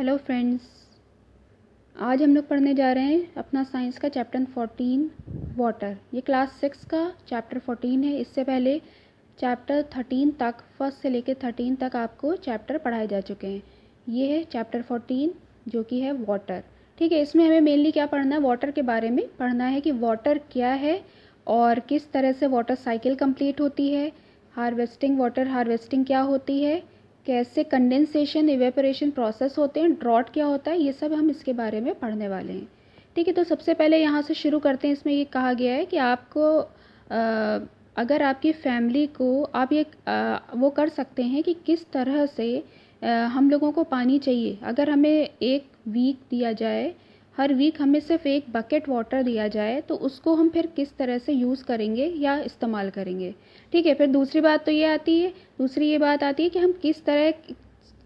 Hello friends, आज हम लोग पढ़ने जा रहे हैं अपना साइंस का चैप्टर 14 वाटर। ये क्लास 6 का चैप्टर 14 है। इससे पहले चैप्टर 13 तक, फर्स्ट से लेकर 13 तक आपको चैप्टर पढ़ाए जा चुके हैं। ये है चैप्टर 14 जो कि है वाटर। ठीक है, इसमें हमें मेनली क्या पढ़ना है, वाटर के बारे में पढ़ना है कि वाटर क्या है और किस तरह से वाटर साइकिल कंप्लीट होती है। हार्वेस्टिंग, वाटर हार्वेस्टिंग क्या होती है, कैसे कंडेंसेशन इवेपोरेशन प्रोसेस होते हैं, ड्रॉट क्या होता है, ये सब हम इसके बारे में पढ़ने वाले हैं। ठीक है, तो सबसे पहले यहाँ से शुरू करते हैं। इसमें ये कहा गया है कि आपको अगर आपकी फैमिली को आप ये वो कर सकते हैं कि किस तरह से हम लोगों को पानी चाहिए। अगर हमें एक वीक दिया जाए, हर वीक हमें सिर्फ एक बकेट वाटर दिया जाए, तो उसको हम फिर किस तरह से यूज़ करेंगे या इस्तेमाल करेंगे। ठीक है, फिर दूसरी बात तो ये आती है, दूसरी ये बात आती है कि हम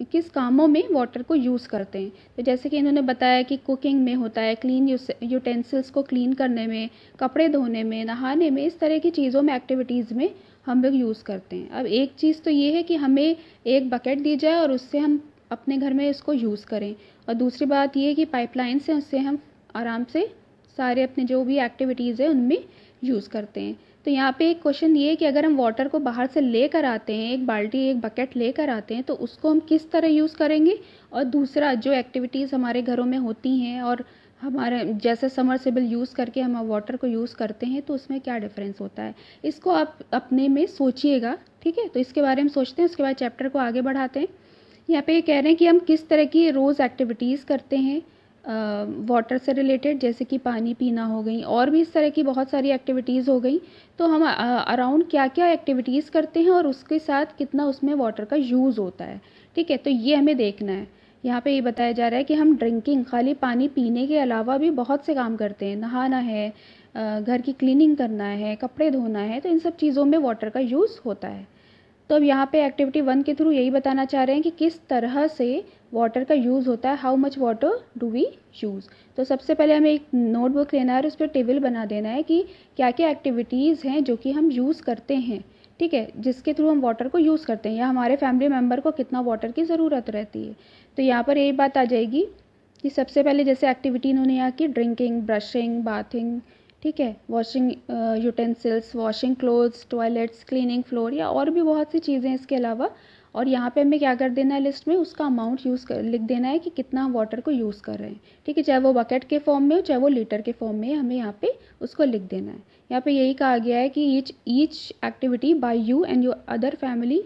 किस कामों में वाटर को यूज़ करते हैं। तो जैसे कि इन्होंने बताया कि कुकिंग में होता है, क्लीन यूटेंसिल्स को क्लीन करने में, कपड़े धोने में, नहाने में, इस तरह की चीज़ों में, एक्टिविटीज़ में हम लोग यूज़ करते हैं। अब एक चीज़ तो ये है कि हमें एक बकेट दी जाए और उससे हम अपने घर में इसको यूज़ करें, और दूसरी बात ये है कि पाइपलाइन से उससे हम आराम से सारे अपने जो भी एक्टिविटीज़ है उनमें यूज़ करते हैं। तो यहाँ पे एक क्वेश्चन ये है कि अगर हम वाटर को बाहर से लेकर आते हैं, एक बाल्टी एक बकेट लेकर आते हैं, तो उसको हम किस तरह यूज़ करेंगे, और दूसरा जो एक्टिविटीज़ हमारे घरों में होती हैं और हमारे जैसे समरसेबल यूज़ करके हम वाटर को यूज़ करते हैं, तो उसमें क्या डिफरेंस होता है, इसको आप अपने में सोचिएगा। ठीक है, तो इसके बारे में सोचते हैं, उसके बाद चैप्टर को आगे बढ़ाते हैं। यहाँ पे ये कह रहे हैं कि हम किस तरह की रोज़ एक्टिविटीज़ करते हैं वाटर से रिलेटेड, जैसे कि पानी पीना हो गई, और भी इस तरह की बहुत सारी एक्टिविटीज़ हो गई। तो हम अराउंड क्या क्या एक्टिविटीज़ करते हैं और उसके साथ कितना उसमें वाटर का यूज़ होता है। ठीक है, तो ये हमें देखना है। यहाँ पे ये बताया जा रहा है कि हम ड्रिंकिंग, खाली पानी पीने के अलावा भी बहुत से काम करते हैं। नहाना है, घर की क्लीनिंग करना है, कपड़े धोना है, तो इन सब चीज़ों में वाटर का यूज़ होता है। तो अब यहाँ पे एक्टिविटी 1 के थ्रू यही बताना चाह रहे हैं कि किस तरह से वाटर का यूज़ होता है, how much water do we use. तो सबसे पहले हमें एक नोटबुक लेना है और उस पर टेबल बना देना है कि क्या क्या एक्टिविटीज़ हैं जो कि हम यूज़ करते हैं। ठीक है, जिसके थ्रू हम वाटर को यूज़ करते हैं, या हमारे फैमिली मेम्बर को कितना वाटर की ज़रूरत रहती है। तो यहाँ पर यही बात आ जाएगी कि सबसे पहले जैसे एक्टिविटी इन्होंने यहाँ की ड्रिंकिंग, ब्रशिंग, बाथिंग, ठीक है, washing utensils, washing clothes, toilets, cleaning floor, या और भी बहुत सी चीज़ें इसके अलावा। और यहाँ पे हमें क्या कर देना है, लिस्ट में उसका अमाउंट लिख देना है कि कितना हम वाटर को यूज़ कर रहे हैं। ठीक है, चाहे वो बकेट के फॉर्म में हो, चाहे वो लीटर के फॉर्म में, हमें यहाँ पे उसको लिख देना है। यहाँ पे यही कहा गया है कि each activity by you and your other family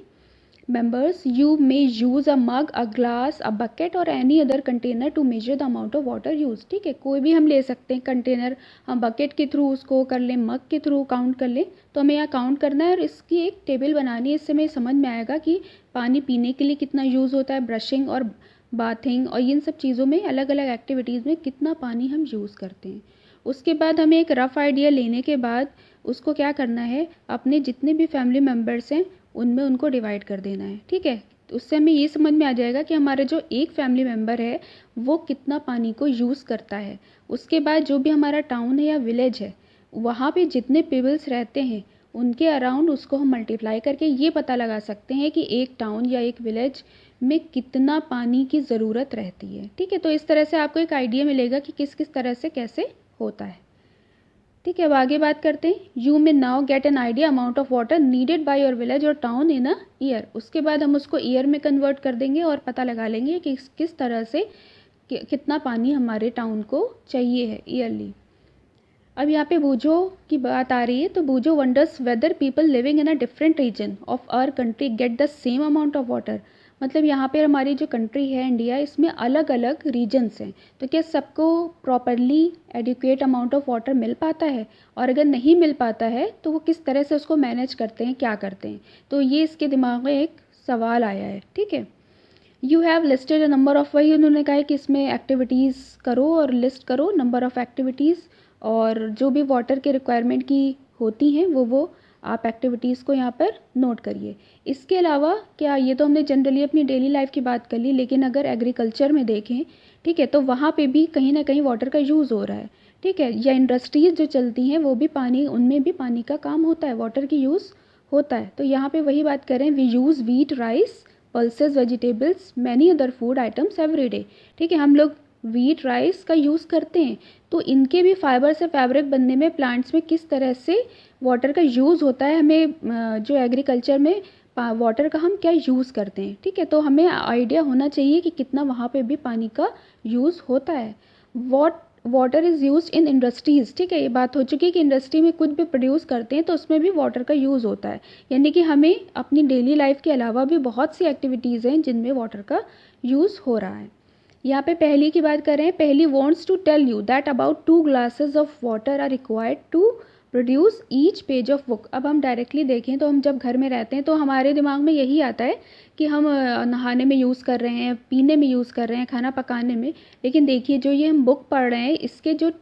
members, you may use a mug, a glass, a bucket or any other container to measure the amount of water used। ठीक है, कोई भी हम ले सकते हैं कंटेनर, हम बकेट के थ्रू उसको कर लें, मग के थ्रू काउंट कर लें। तो हमें यहाँ काउंट करना है और इसकी एक टेबल बनानी है। इससे हमें समझ में आएगा कि पानी पीने के लिए कितना यूज़ होता है, ब्रशिंग और बाथिंग और इन सब चीज़ों में, अलग अलग एक्टिविटीज़ में कितना पानी हम यूज़ करते हैं। उसके बाद हमें एक रफ़ आइडिया लेने के बाद उसको क्या करना है, अपने जितने भी फैमिली मेम्बर्स हैं उनमें उनको डिवाइड कर देना है। ठीक है, तो उससे हमें ये समझ में आ जाएगा कि हमारे जो एक फैमिली मेम्बर है वो कितना पानी को यूज़ करता है। उसके बाद जो भी हमारा टाउन है या विलेज है, वहाँ पे जितने पीपल्स रहते हैं उनके अराउंड उसको हम मल्टीप्लाई करके ये पता लगा सकते हैं कि एक टाउन या एक विलेज में कितना पानी की ज़रूरत रहती है। ठीक है, तो इस तरह से आपको एक आइडिया मिलेगा कि किस किस तरह से कैसे होता है। ठीक है, अब आगे बात करते हैं। You may now get an idea amount of water needed by your village और टाउन इन अ ईयर। उसके बाद हम उसको ईयर में कन्वर्ट कर देंगे और पता लगा लेंगे कि किस तरह से कितना पानी हमारे टाउन को चाहिए है ईयरली। अब यहाँ पे बूझो की बात आ रही है। तो Boojho wonders whether people living in a different region of our country get the same amount of water. मतलब यहाँ पे हमारी जो कंट्री है इंडिया, इसमें अलग अलग रीजन्स हैं, तो क्या सबको properly adequate amount of water मिल पाता है, और अगर नहीं मिल पाता है तो वो किस तरह से उसको मैनेज करते हैं, क्या करते हैं। तो ये इसके दिमाग में एक सवाल आया है। ठीक है, you have listed a number of, वही उन्होंने कहा है कि इसमें एक्टिविटीज़ करो और लिस्ट करो नंबर ऑफ एक्टिविटीज़, और जो भी वाटर के रिक्वायरमेंट की होती हैं वो आप एक्टिविटीज़ को यहाँ पर नोट करिए। इसके अलावा क्या, ये तो हमने जनरली अपनी डेली लाइफ की बात कर ली, लेकिन अगर एग्रीकल्चर में देखें, ठीक है, तो वहाँ पे भी कहीं ना कहीं वाटर का यूज़ हो रहा है। ठीक है, या इंडस्ट्रीज़ जो चलती हैं वो भी पानी, उनमें भी पानी का काम होता है, वाटर की यूज़ होता है। तो यहाँ पे वही बात करें, we use wheat, rice, pulses, vegetables, many other food items every day. ठीक है, हम लोग वीट, राइस का यूज़ करते हैं, तो इनके भी फाइबर से फैब्रिक बनने में प्लांट्स में किस तरह से वाटर का यूज़ होता है, हमें जो एग्रीकल्चर में वाटर का हम क्या यूज़ करते हैं। ठीक है, तो हमें आइडिया होना चाहिए कि कितना वहाँ पे भी पानी का यूज़ होता है। Water is use in industries. ठीक है, ये बात हो चुकी है कि इंडस्ट्री में कुछ भी प्रोड्यूस करते हैं तो उसमें भी वाटर का यूज़ होता है, यानी कि हमें अपनी डेली लाइफ के अलावा भी बहुत सी एक्टिविटीज़ हैं जिनमें वाटर का यूज़ हो रहा है। यहाँ पे पहली की बात करें, Paheli wants to tell you that about 2 glasses of water are required to produce each page of book. अब हम डायरेक्टली देखें तो हम जब घर में रहते हैं तो हमारे दिमाग में यही आता है कि हम नहाने में यूज़ कर रहे हैं, पीने में यूज़ कर रहे हैं, खाना पकाने में। लेकिन देखिए, जो ये हम बुक पढ़ रहे हैं इसके जो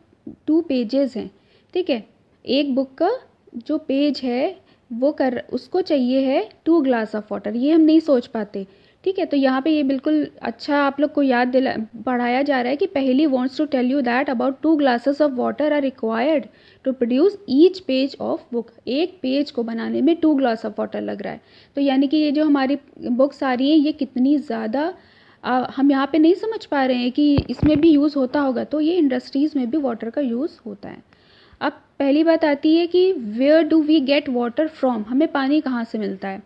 2 पेजेस हैं, ठीक है, एक बुक का जो पेज है वो उसको चाहिए है 2 ग्लास ऑफ वाटर। ये हम नहीं सोच पाते। ठीक है, तो यहाँ पे ये बिल्कुल अच्छा आप लोग को याद पढ़ाया जा रहा है कि Paheli wants to tell you that about 2 glasses of water are required to produce each page of book. एक पेज को बनाने में 2 ग्लास ऑफ वाटर लग रहा है। तो यानी कि ये जो हमारी बुक्स आ रही हैं ये कितनी ज़्यादा हम यहाँ पे नहीं समझ पा रहे हैं कि इसमें भी यूज़ होता होगा, तो ये इंडस्ट्रीज़ में भी वाटर का यूज़ होता है। अब पहली बात आती है कि where do we get water from, हमें पानी कहाँ से मिलता है।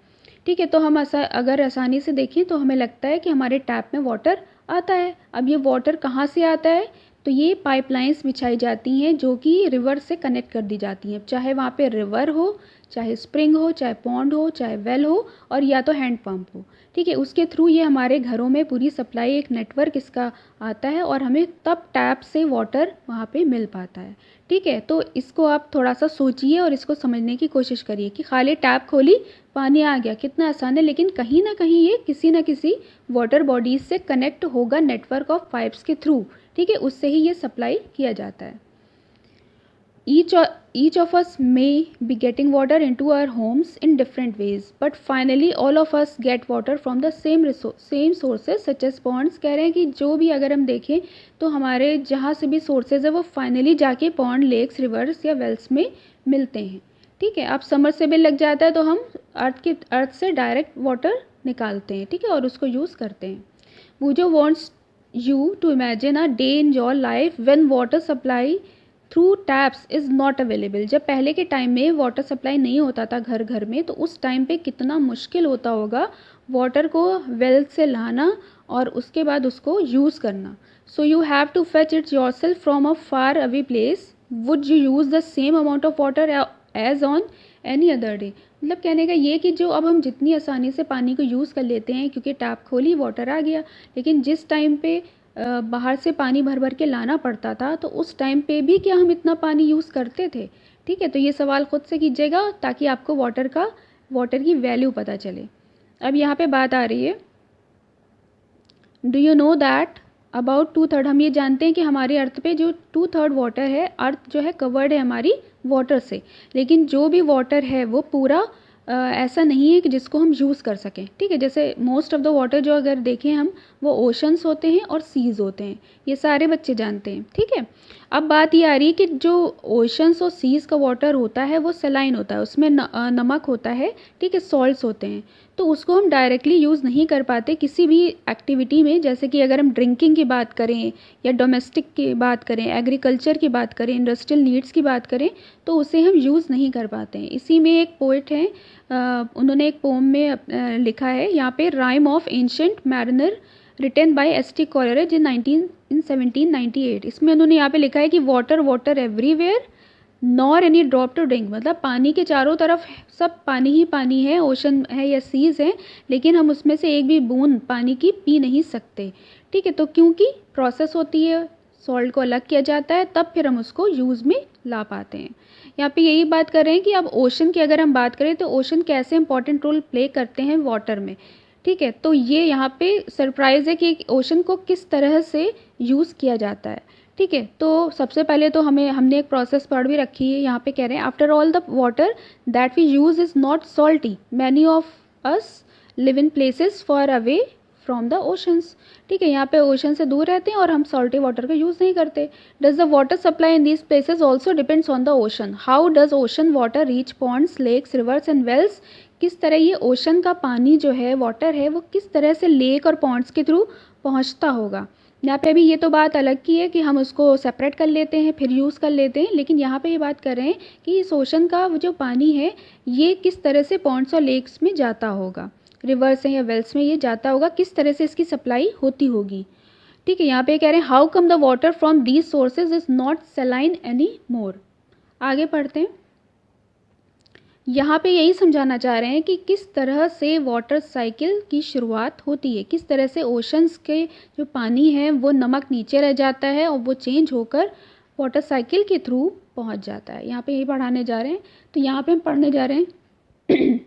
ठीक है, तो हम अगर आसानी से देखें तो हमें लगता है कि हमारे टैप में वाटर आता है। अब ये वाटर कहाँ से आता है, तो ये पाइपलाइंस बिछाई जाती हैं जो कि रिवर से कनेक्ट कर दी जाती हैं, चाहे वहाँ पे रिवर हो, चाहे स्प्रिंग हो, चाहे पॉन्ड हो, चाहे वेल हो, और या तो हैंड पंप हो। ठीक है, उसके थ्रू ये हमारे घरों में पूरी सप्लाई, एक नेटवर्क इसका आता है और हमें तब टैप से वाटर वहाँ पे मिल पाता है। ठीक है, तो इसको आप थोड़ा सा सोचिए और इसको समझने की कोशिश करिए कि खाली टैप खोली पानी आ गया, कितना आसान है, लेकिन कहीं ना कहीं ये किसी ना किसी वाटर बॉडीज से कनेक्ट होगा नेटवर्क ऑफ पाइप्स के थ्रू। ठीक है, उससे ही ये सप्लाई किया जाता है। Each of us may be getting water into our homes in different ways, but finally all of us get water from the same sources such as ponds। कह रहे हैं कि जो भी अगर हम देखें तो हमारे जहाँ से भी सोर्सेज है वो फाइनली जाके पॉन्ड, लेक्स, रिवर्स या वेल्स में मिलते हैं। ठीक है, अब समरसेबल लग जाता है तो हम अर्थ से डायरेक्ट वाटर निकालते हैं। ठीक है, और उसको यूज़ करते हैं। Bujo wants you to imagine a day in your life when water supply through taps is not available. जब पहले के टाइम में वाटर सप्लाई नहीं होता था घर घर में, तो उस टाइम पे कितना मुश्किल होता होगा वाटर को वेल से लाना और उसके बाद उसको यूज़ करना। So you have to fetch it yourself from a far away place. Would you use the same amount of water as on any other day. मतलब कहने का ये कि जो अब हम जितनी आसानी से पानी को यूज़ कर लेते हैं क्योंकि टैप खोली वाटर आ गया, लेकिन जिस टाइम पे बाहर से पानी भर भर के लाना पड़ता था तो उस टाइम पे भी क्या हम इतना पानी यूज़ करते थे। ठीक है, तो ये सवाल ख़ुद से कीजिएगा ताकि आपको वाटर की वैल्यू पता चले। अब यहाँ पे बात आ रही है, do you know that about 2/3, हम ये जानते हैं कि हमारे अर्थ पे जो 2/3 वाटर है, अर्थ जो है कवर्ड है हमारी वाटर से, लेकिन जो भी वाटर है वो पूरा ऐसा नहीं है कि जिसको हम यूज़ कर सकें। ठीक है, जैसे मोस्ट ऑफ़ द वाटर जो अगर देखें हम वो ओशंस होते हैं और सीज़ होते हैं, ये सारे बच्चे जानते हैं। ठीक है, अब बात ये आ रही है कि जो ओशंस और सीज़ का वाटर होता है वो सलाइन होता है, उसमें नमक होता है। ठीक है, सॉल्ट्स होते हैं, तो उसको हम डायरेक्टली यूज़ नहीं कर पाते किसी भी एक्टिविटी में। जैसे कि अगर हम ड्रिंकिंग की बात करें या डोमेस्टिक की बात करें, एग्रीकल्चर की बात करें, इंडस्ट्रियल नीड्स की बात करें, तो उसे हम यूज़ नहीं कर पाते हैं। इसी में एक पोइट हैं, उन्होंने एक पोम में लिखा है यहाँ पे, rime of ancient mariner written by S T. Coleridge in 1798। इसमें उन्होंने यहाँ पे लिखा है कि water water everywhere nor any drop to drink. मतलब पानी के चारों तरफ सब पानी ही पानी है, ओशन है या सीज़ है, लेकिन हम उसमें से एक भी बूंद पानी की पी नहीं सकते। ठीक है, तो क्योंकि प्रोसेस होती है, सॉल्ट को अलग किया जाता है, तब फिर हम उसको यूज़ में ला पाते हैं। यहाँ पे यही बात कर रहे हैं कि अब ओशन की अगर हम बात करें तो ओशन कैसे इंपॉर्टेंट रोल प्ले करते हैं वाटर में। ठीक है, तो ये यहाँ पे सरप्राइज़ है कि ओशन को किस तरह से यूज़ किया जाता है। ठीक है, तो सबसे पहले तो हमने एक प्रोसेस पढ़ भी रखी है। यहाँ पे कह रहे हैं, after all the water that we use is not salty, many of us live in places for away from the oceans. ठीक है, यहाँ पे ओशन से दूर रहते हैं और हम सॉल्टी वाटर का यूज़ नहीं करते। Does the water supply in these places also depends on the ocean. How does ocean water reach ponds, lakes, rivers and wells. किस तरह ये ओशन का पानी जो है, वाटर है, वो किस तरह से लेक और पॉन्ड्स के थ्रू पहुंचता होगा। यहाँ पे अभी ये तो बात अलग की है कि हम उसको सेपरेट कर लेते हैं फिर यूज़ कर लेते हैं, लेकिन यहाँ पे ये बात कर रहे हैं कि इस ओशन का वो जो पानी है ये किस तरह से पॉन्ड्स और लेक्स में जाता होगा, रिवर्स है या वेल्स में ये जाता होगा, किस तरह से इसकी सप्लाई होती होगी। ठीक है, यहाँ पे कह रहे हैं how come the water from these sources is not सेलाइन any more. आगे पढ़ते हैं। यहाँ पे यही समझाना चाह रहे हैं कि किस तरह से वाटर साइकिल की शुरुआत होती है, किस तरह से ओशंस के जो पानी है वो नमक नीचे रह जाता है और वो चेंज होकर वाटर साइकिल के थ्रू पहुँच जाता है। यहाँ पे यही पढ़ाने जा रहे हैं। तो यहाँ पे हम पढ़ने जा रहे हैं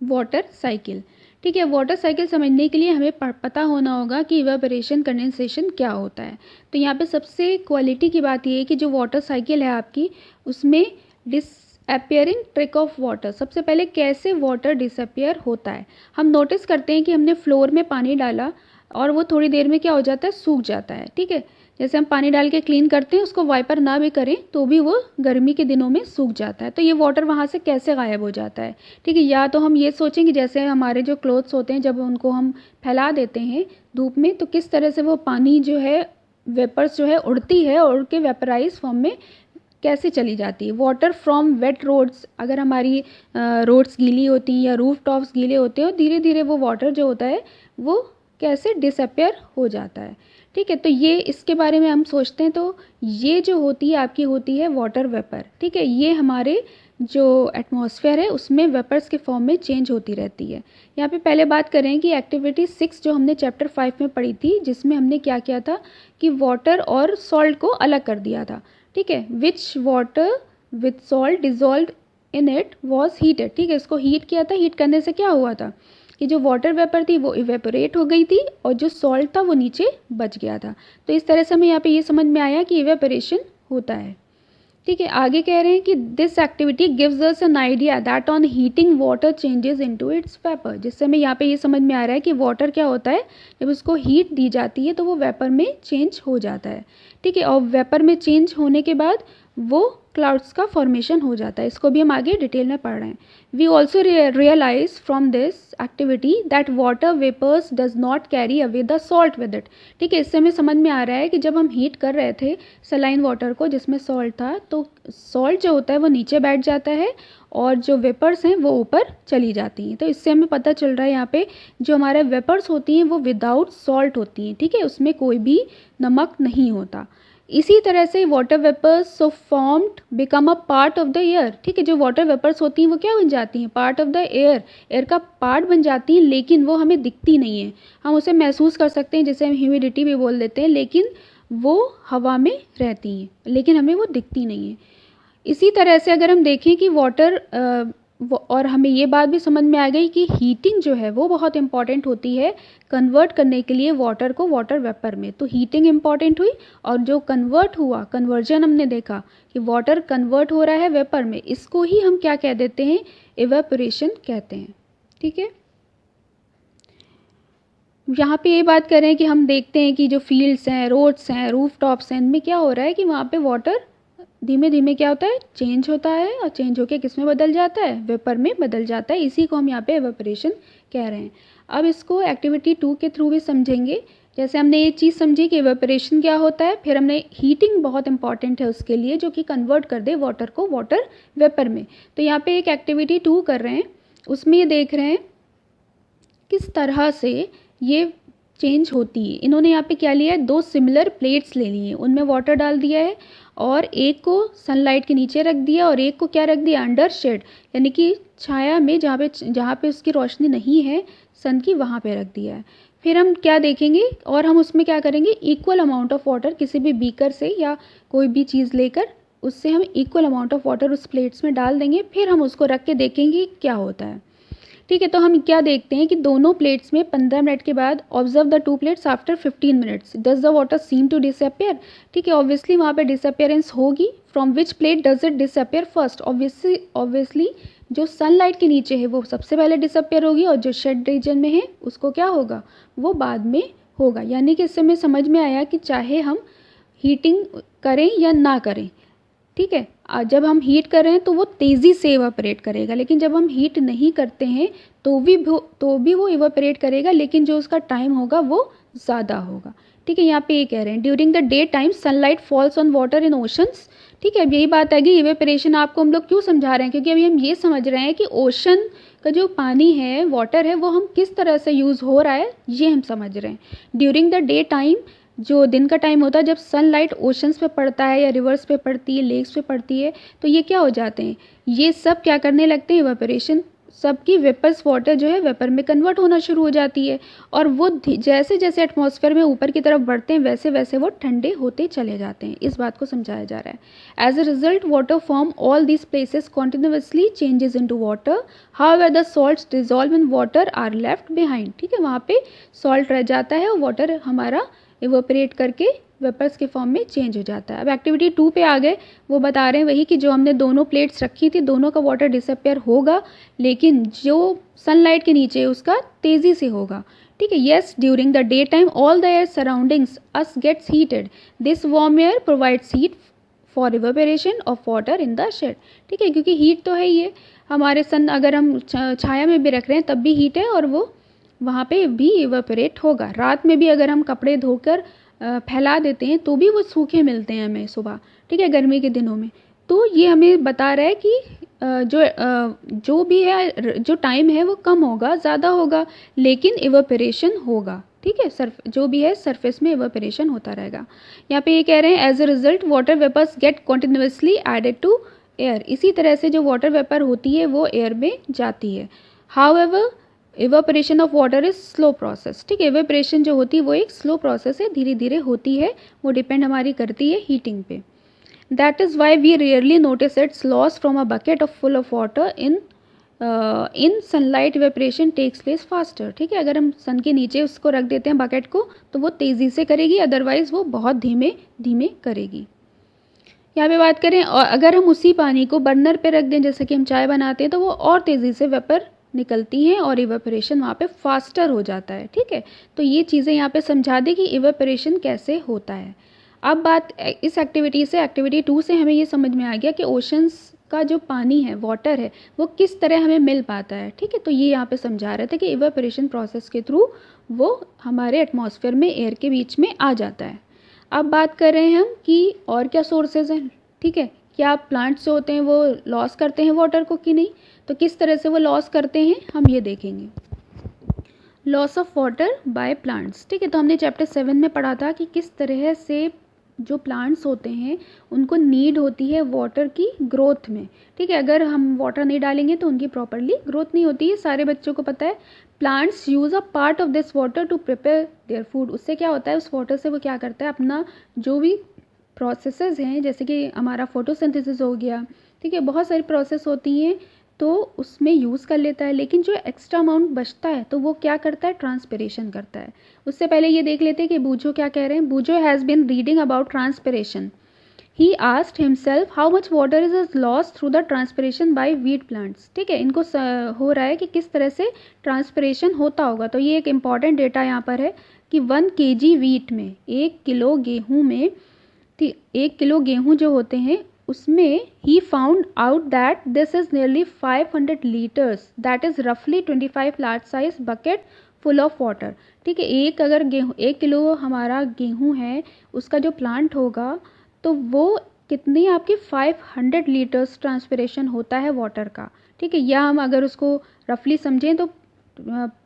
वाटर साइकिल। ठीक है, वाटर साइकिल समझने के लिए हमें पता होना होगा कि इवेपोरेशन कंडेंसेशन क्या होता है। तो यहाँ पे सबसे क्वालिटी की बात ये है कि जो वाटर साइकिल है आपकी, उसमें डिसअपियरिंग ट्रिक ऑफ वाटर, सबसे पहले कैसे वाटर डिसअपियर होता है। हम नोटिस करते हैं कि हमने फ्लोर में पानी डाला और वो थोड़ी देर में क्या हो जाता है, सूख जाता है। ठीक है, जैसे हम पानी डाल के क्लीन करते हैं, उसको वाइपर ना भी करें तो भी वो गर्मी के दिनों में सूख जाता है। तो ये वाटर वहाँ से कैसे गायब हो जाता है। ठीक है, या तो हम ये सोचें कि जैसे हमारे जो क्लोथ्स होते हैं जब उनको हम फैला देते हैं धूप में, तो किस तरह से वो पानी जो है, वेपर्स जो है उड़ती है और उड़ के वेपराइज फॉर्म में कैसे चली जाती है। वाटर फ्रॉम वेट रोड्स, अगर हमारी रोड्स गीली होती हैं या रूफ टॉप्स गीले होते हैं, धीरे धीरे वो वाटर जो होता है वो कैसे डिसअपियर हो जाता है। ठीक है, तो ये इसके बारे में हम सोचते हैं। तो ये जो होती है आपकी होती है वाटर वेपर। ठीक है, ये हमारे जो एटमॉस्फेयर है उसमें वेपर्स के फॉर्म में चेंज होती रहती है। यहाँ पे पहले बात करें कि एक्टिविटी 6 जो हमने चैप्टर 5 में पढ़ी थी, जिसमें हमने क्या किया था कि वाटर और सॉल्ट को अलग कर दिया था। ठीक है, which water with salt dissolve in it was heated. ठीक है, इसको हीट किया था। हीट करने से क्या हुआ था कि जो वाटर वेपर थी वो इवेपोरेट हो गई थी और जो सॉल्ट था वो नीचे बच गया था। तो इस तरह से हमें यहाँ पे ये समझ में आया कि इवेपोरेशन होता है। ठीक है, आगे कह रहे हैं कि this activity gives us an idea that on heating water changes into its vapour. जिससे हमें यहाँ पे ये समझ में आ रहा है कि वाटर क्या होता है, जब उसको हीट दी जाती है तो वो वेपर में चेंज हो जाता है। ठीक है, और वेपर में चेंज होने के बाद वो क्लाउड्स का फॉर्मेशन हो जाता है। इसको भी हम आगे डिटेल में पढ़ रहे हैं। We also realize from this activity that water vapours does not carry away the salt with it. ठीक है, इससे हमें समझ में आ रहा है कि जब हम हीट कर रहे थे सलाइन वाटर को जिसमें सॉल्ट था, तो सॉल्ट जो होता है वो नीचे बैठ जाता है और जो वेपर्स हैं वो ऊपर चली जाती हैं। तो इससे हमें पता चल रहा है यहाँ पे जो हमारे वेपर्स होती हैं वो विदाउट सॉल्ट होती हैं। ठीक है, उसमें कोई भी नमक नहीं होता। इसी तरह से water vapours so formed become a part of the air. ठीक है, जो वाटर वेपर्स होती हैं वो क्या बन जाती हैं, part of the air, air का पार्ट बन जाती हैं, लेकिन वो हमें दिखती नहीं है। हम उसे महसूस कर सकते हैं, जिसे हम ह्यूमिडिटी भी बोल देते हैं, लेकिन वो हवा में रहती हैं, लेकिन हमें वो दिखती नहीं है। इसी तरह से अगर हम देखें कि वाटर और हमें ये बात भी समझ में आ गई कि हीटिंग जो है वो बहुत इंपॉर्टेंट होती है कन्वर्ट करने के लिए वाटर को वाटर वेपर में। तो हीटिंग इंपॉर्टेंट हुई और जो कन्वर्ट हुआ, कन्वर्जन हमने देखा कि वाटर कन्वर्ट हो रहा है वेपर में, इसको ही हम क्या कह देते हैं, इवेपोरेशन कहते हैं। ठीक है, यहाँ पे ये बात करें कि हम देखते हैं कि जो फील्ड्स हैं, रोड्स हैं, रूफ टॉप्स हैं, इनमें क्या हो रहा है कि वहाँ पे वाटर धीमे धीमे क्या होता है, चेंज होता है और चेंज होकर किस में बदल जाता है, वेपर में बदल जाता है। इसी को हम यहाँ पे एवेपोरेशन कह रहे हैं। अब इसको एक्टिविटी 2 के थ्रू भी समझेंगे। जैसे हमने ये चीज़ समझी कि एवेपोरेशन क्या होता है, फिर हमने हीटिंग बहुत इंपॉर्टेंट है उसके लिए, जो कि कन्वर्ट कर दे वाटर को वाटर वेपर में। तो यहाँ पे एक एक्टिविटी 2 कर रहे हैं, उसमें ये देख रहे हैं किस तरह से ये चेंज होती है। इन्होंने यहाँ पे क्या लिया है, 2 सिमिलर प्लेट्स ले ली हैं, उनमें वाटर डाल दिया है और एक को सनलाइट के नीचे रख दिया और एक को क्या रख दिया, अंडर शेड, यानी कि छाया में, जहाँ पे उसकी रोशनी नहीं है सन की, वहाँ पे रख दिया है। फिर हम क्या देखेंगे और हम उसमें क्या करेंगे, इक्वल अमाउंट ऑफ वाटर किसी भी बीकर से या कोई भी चीज़ लेकर उससे हम इक्वल अमाउंट ऑफ वाटर उस प्लेट्स में डाल देंगे। फिर हम उसको रख के देखेंगे क्या होता है। ठीक है, तो हम क्या देखते हैं कि दोनों प्लेट्स में 15 मिनट के बाद, observe the 2 plates after 15 minutes, does the water seem to disappear. ठीक है, ऑब्वियसली वहाँ पे डिसअपियरेंस होगी। From which plate does it disappear first, obviously जो सनलाइट के नीचे है वो सबसे पहले डिसअपियर होगी और जो शेड रीजन में है उसको क्या होगा, वो बाद में होगा। यानी कि इससे हमें समझ में आया कि चाहे हम हीटिंग करें या ना करें, ठीक है। जब हम हीट कर रहे हैं तो वो तेज़ी से इवापोरेट करेगा, लेकिन जब हम हीट नहीं करते हैं तो भी वो इवापोरेट करेगा, लेकिन जो उसका टाइम होगा वो ज़्यादा होगा। ठीक है, यहाँ पे ये कह रहे हैं during the day time sunlight falls on water in oceans. ठीक है, अब यही बात आएगी इवेपोरेशन आपको हम लोग क्यों समझा रहे हैं, क्योंकि अभी हम ये समझ रहे हैं कि ओशन का जो पानी है, वाटर है, वो हम किस तरह से यूज़ हो रहा है, ये हम समझ रहे हैं। ड्यूरिंग द डे टाइम, जो दिन का टाइम होता है, जब सनलाइट ओशंस पे पड़ता है या रिवर्स पे पड़ती है, लेक्स पे पड़ती है, तो ये क्या हो जाते हैं, ये सब क्या करने लगते हैं, इवेपोरेशन, सबकी वेपर्स वाटर जो है वेपर में कन्वर्ट होना शुरू हो जाती है, और वो जैसे जैसे एटमॉस्फेयर में ऊपर की तरफ बढ़ते हैं वैसे वैसे वो ठंडे होते चले जाते हैं। इस बात को समझाया जा रहा है। As a result water form all these places continuously changes into water, however the salts dissolve in water are left behind. ठीक है, वहाँ पे सॉल्ट रह जाता है और वाटर हमारा इवेपोरेट करके वेपर्स के फॉर्म में चेंज हो जाता है। अब एक्टिविटी 2 पे आ गए, वो बता रहे हैं वही कि जो हमने दोनों प्लेट्स रखी थी, दोनों का वाटर डिसअपेयर होगा, लेकिन जो सनलाइट के नीचे उसका तेज़ी से होगा। ठीक है, yes, during the day time all the air surroundings us gets heated, this warm air provides heat for evaporation of water in the shade. ठीक है, क्योंकि हीट तो है ही है हमारे सन, अगर हम छाया में भी रख रहे हैं तब भी हीट है और वो वहाँ पे भी इवेपोरेट होगा। रात में भी अगर हम कपड़े धोकर फैला देते हैं तो भी वो सूखे मिलते हैं हमें सुबह। ठीक है, गर्मी के दिनों में। तो ये हमें बता रहा है कि जो भी है, जो टाइम है वो कम होगा, ज़्यादा होगा, लेकिन इवेपोरेशन होगा। ठीक है, जो भी है सरफेस में इवेपोरेशन होता रहेगा। यहाँ पे ये कह रहे हैं as a result water vapours get continuously added to air. इसी तरह से जो वाटर वेपर होती है वो एयर में जाती है। However evaporation of water is slow process. ठीक है, इवेपोरेशन जो होती है वो एक स्लो प्रोसेस है, धीरे धीरे होती है, वो डिपेंड हमारी करती है हीटिंग पे। That is why we rarely notice its loss from a bucket of full of water in sunlight evaporation takes place faster. ठीक है, अगर हम सन के नीचे उसको रख देते हैं बकेट को तो वो तेज़ी से करेगी, अदरवाइज़ वो बहुत धीमे धीमे करेगी। यहाँ पे बात करें, और अगर हम उसी पानी को बर्नर पे रख दें जैसे कि हम चाय बनाते हैं तो वो और तेज़ी से वेपर निकलती हैं और इवेपोरेशन वहाँ पे फास्टर हो जाता है। ठीक है, तो ये चीज़ें यहाँ पे समझा दें कि इवेपोरेशन कैसे होता है। अब बात इस एक्टिविटी से, एक्टिविटी 2 से हमें ये समझ में आ गया कि ओशंस का जो पानी है, वाटर है, वो किस तरह हमें मिल पाता है। ठीक है, तो ये यहाँ पे समझा रहे थे कि इवेपोरेशन प्रोसेस के थ्रू वो हमारे एटमॉस्फेयर में, एयर के बीच में आ जाता है। अब बात कर रहे हैं हम कि और क्या सोर्सेज हैं। ठीक है, क्या प्लांट्स जो होते हैं वो लॉस करते हैं वाटर को कि नहीं, तो किस तरह से वो लॉस करते हैं हम ये देखेंगे। Loss of water by plants. ठीक है, तो हमने चैप्टर 7 में पढ़ा था कि किस तरह से जो प्लांट्स होते हैं उनको नीड होती है वाटर की ग्रोथ में। ठीक है, अगर हम वाटर नहीं डालेंगे तो उनकी प्रॉपरली ग्रोथ नहीं होती है, सारे बच्चों को पता है। Plants use a part of this water to prepare their food. उससे क्या होता है, उस वाटर से वो क्या करता है, अपना जो भी प्रोसेसेस हैं, जैसे कि हमारा फोटोसिंथेसिस हो गया, ठीक है, बहुत सारी प्रोसेस होती हैं, तो उसमें यूज़ कर लेता है। लेकिन जो एक्स्ट्रा अमाउंट बचता है तो वो क्या करता है, ट्रांसपिरेशन करता है। उससे पहले ये देख लेते हैं कि बूजो क्या कह रहे हैं। Boojho has been reading about transpiration. He asked himself how much water is loss through the transpiration by wheat plants. ठीक है, इनको हो रहा है कि किस तरह से ट्रांसपिरेशन होता होगा। तो ये एक इम्पॉर्टेंट डेटा यहाँ पर है कि 1 kg वीट में, 1 किलो गेहूँ में, 1 किलो गेहूँ जो होते हैं उसमें he found out that this is nearly 500 litres, that is रफली 25 large size bucket full of water. ठीक है, अगर गेहूँ 1 किलो हमारा गेहूँ है, उसका जो प्लांट होगा तो वो कितनी आपकी 500 लीटर्स ट्रांसपिरेशन होता है वाटर का। ठीक है, या हम अगर उसको रफली समझें तो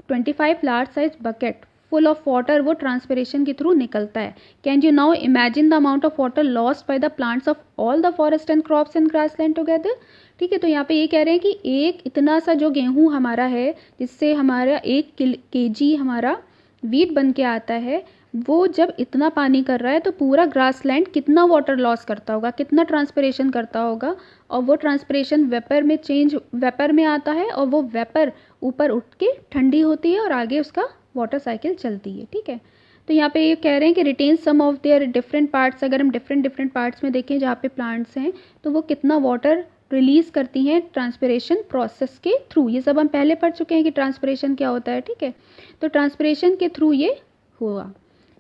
25 large size bucket full of water वो ट्रांसपिरेशन के थ्रू निकलता है। Can you now imagine the amount of water lost by the plants of all the forest and crops in grassland together. ठीक है, तो यहाँ पे ये कह रहे हैं कि एक इतना सा जो गेहूँ हमारा है, जिससे हमारा 1 kg हमारा वीट बन के आता है, वो जब इतना पानी कर रहा है तो पूरा ग्रासलैंड कितना वाटर लॉस करता होगा, कितना ट्रांसपिरेशन करता होगा, और वो ट्रांसपिरेशन वेपर में आता है, और वो वेपर ऊपर उठ के ठंडी होती है और आगे उसका वाटर साइकिल चलती है। ठीक है, तो यहाँ पे ये कह रहे हैं कि retain some of their different parts. अगर हम डिफरेंट पार्ट्स में देखें जहाँ पे प्लांट्स हैं तो वो कितना वाटर रिलीज करती हैं ट्रांसपिरेशन प्रोसेस के थ्रू। ये सब हम पहले पढ़ चुके हैं कि ट्रांसपिरेशन क्या होता है। ठीक है, तो ट्रांसपिरेशन के थ्रू ये हुआ।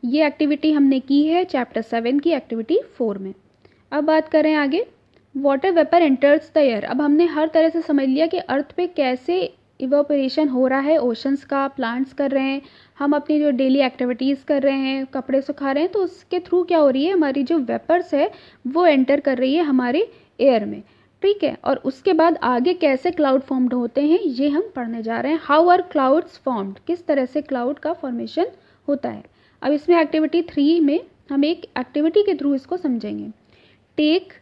ये एक्टिविटी हमने की है चैप्टर 7 की एक्टिविटी 4 में। अब बात करें आगे water vapour enters the air. अब हमने हर तरह से समझ लिया कि अर्थ पे कैसे इवापोरेशन हो रहा है, ओशंस का, प्लांट्स कर रहे हैं, हम अपनी जो डेली एक्टिविटीज़ कर रहे हैं, कपड़े सुखा रहे हैं, तो उसके थ्रू क्या हो रही है, हमारी जो वेपर्स है वो एंटर कर रही है हमारे एयर में। ठीक है, और उसके बाद आगे कैसे क्लाउड फॉर्म्ड होते हैं ये हम पढ़ने जा रहे हैं। हाउ आर क्लाउड्स फॉर्म्ड, किस तरह से क्लाउड का फॉर्मेशन होता है। अब इसमें एक्टिविटी 3 में हम एक एक्टिविटी के थ्रू इसको समझेंगे। Take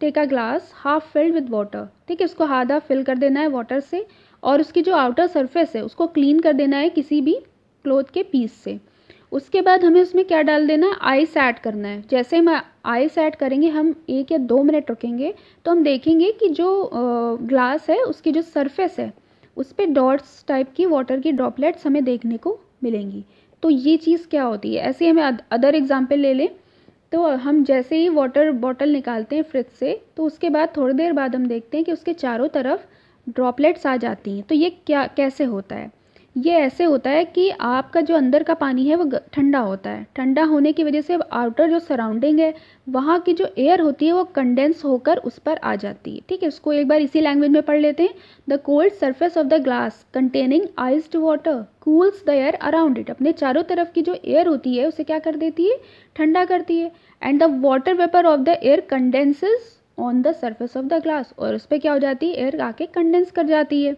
a glass half filled with water. ठीक है, इसको आधा फिल कर देना है वाटर से, और उसकी जो आउटर सरफेस है उसको क्लीन कर देना है किसी भी क्लोथ के पीस से। उसके बाद हमें उसमें क्या डाल देना है, आइस ऐड करना है। जैसे हम आइस ऐड करेंगे, हम 1 या 2 मिनट रुकेंगे तो हम देखेंगे कि जो ग्लास है उसकी जो सरफेस है उस पर डॉट्स टाइप की वाटर की ड्रॉपलेट्स हमें देखने को मिलेंगी। तो ये चीज़ क्या होती है। ऐसे हमें अदर एग्जाम्पल ले लें तो हम जैसे ही वाटर बॉटल निकालते हैं फ्रिज से, तो उसके बाद थोड़ी देर बाद हम देखते हैं कि उसके चारों तरफ ड्रॉपलेट्स आ जाती हैं। तो ये क्या कैसे होता है, ये ऐसे होता है कि आपका जो अंदर का पानी है वो ठंडा होता है। ठंडा होने की वजह से आउटर जो सराउंडिंग है वहाँ की जो एयर होती है वो कंडेंस होकर उस पर आ जाती है। ठीक है, इसको एक बार इसी लैंग्वेज में पढ़ लेते हैं। The cold surface of the glass containing iced water cools the air around it. अपने चारों तरफ की जो एयर होती है उसे क्या कर देती है, ठंडा करती है। And the water vapour of the air condenses on the surface of the glass, और उस पर क्या हो जाती है, एयर आके कंडेंस कर जाती है।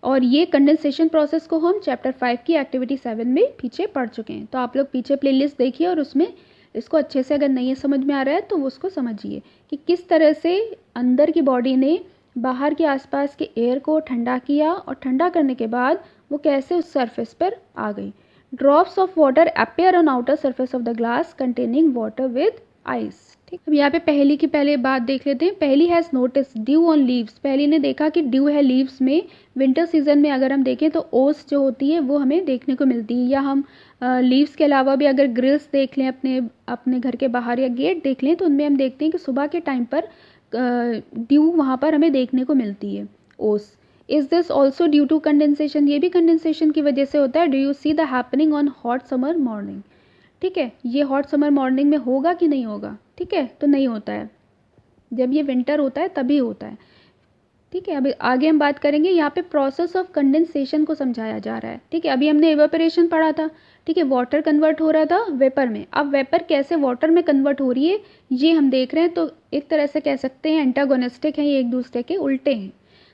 और ये कंडेंसेशन प्रोसेस को हम चैप्टर 5 की एक्टिविटी 7 में पीछे पढ़ चुके हैं। तो आप लोग पीछे प्लेलिस्ट देखिए और उसमें इसको अच्छे से, अगर नहीं समझ में आ रहा है तो उसको समझिए कि किस तरह से अंदर की बॉडी ने बाहर के आसपास के एयर को ठंडा किया, और ठंडा करने के बाद वो कैसे उस सरफेस पर आ गई। Drops of water appear on outer surface of the glass containing water with ice. ठीक, अब यहाँ पे पहली की पहले बात देख लेते हैं। पहली has notice due on leaves. पहली ने देखा कि ड्यू है लीव्स में। विंटर सीजन में अगर हम देखें तो ओस जो होती है वो हमें देखने को मिलती है, या हम लीव्स के अलावा भी अगर ग्रिल्स देख लें अपने घर के बाहर, या गेट देख लें, तो उनमें हम देखते हैं कि सुबह के टाइम पर ड्यू वहाँ पर हमें देखने को मिलती है, ओस। Is this also due to condensation, ये भी कंडेंसेशन की वजह से होता है। Do you see the happening on hot summer morning. ठीक है, ये हॉट समर मॉर्निंग में होगा कि नहीं होगा, ठीक है, तो नहीं होता है, जब ये विंटर होता है तभी होता है। ठीक है, अभी आगे हम बात करेंगे। यहाँ पे प्रोसेस ऑफ कंडेंसेशन को समझाया जा रहा है। ठीक है, अभी हमने इवेपोरेशन पढ़ा था। ठीक है, वाटर कन्वर्ट हो रहा था वेपर में। अब वेपर कैसे वाटर में कन्वर्ट हो रही है ये हम देख रहे हैं। तो एक तरह से कह सकते हैं एंटागोनिस्टिक हैं, ये एक दूसरे के उल्टे हैं।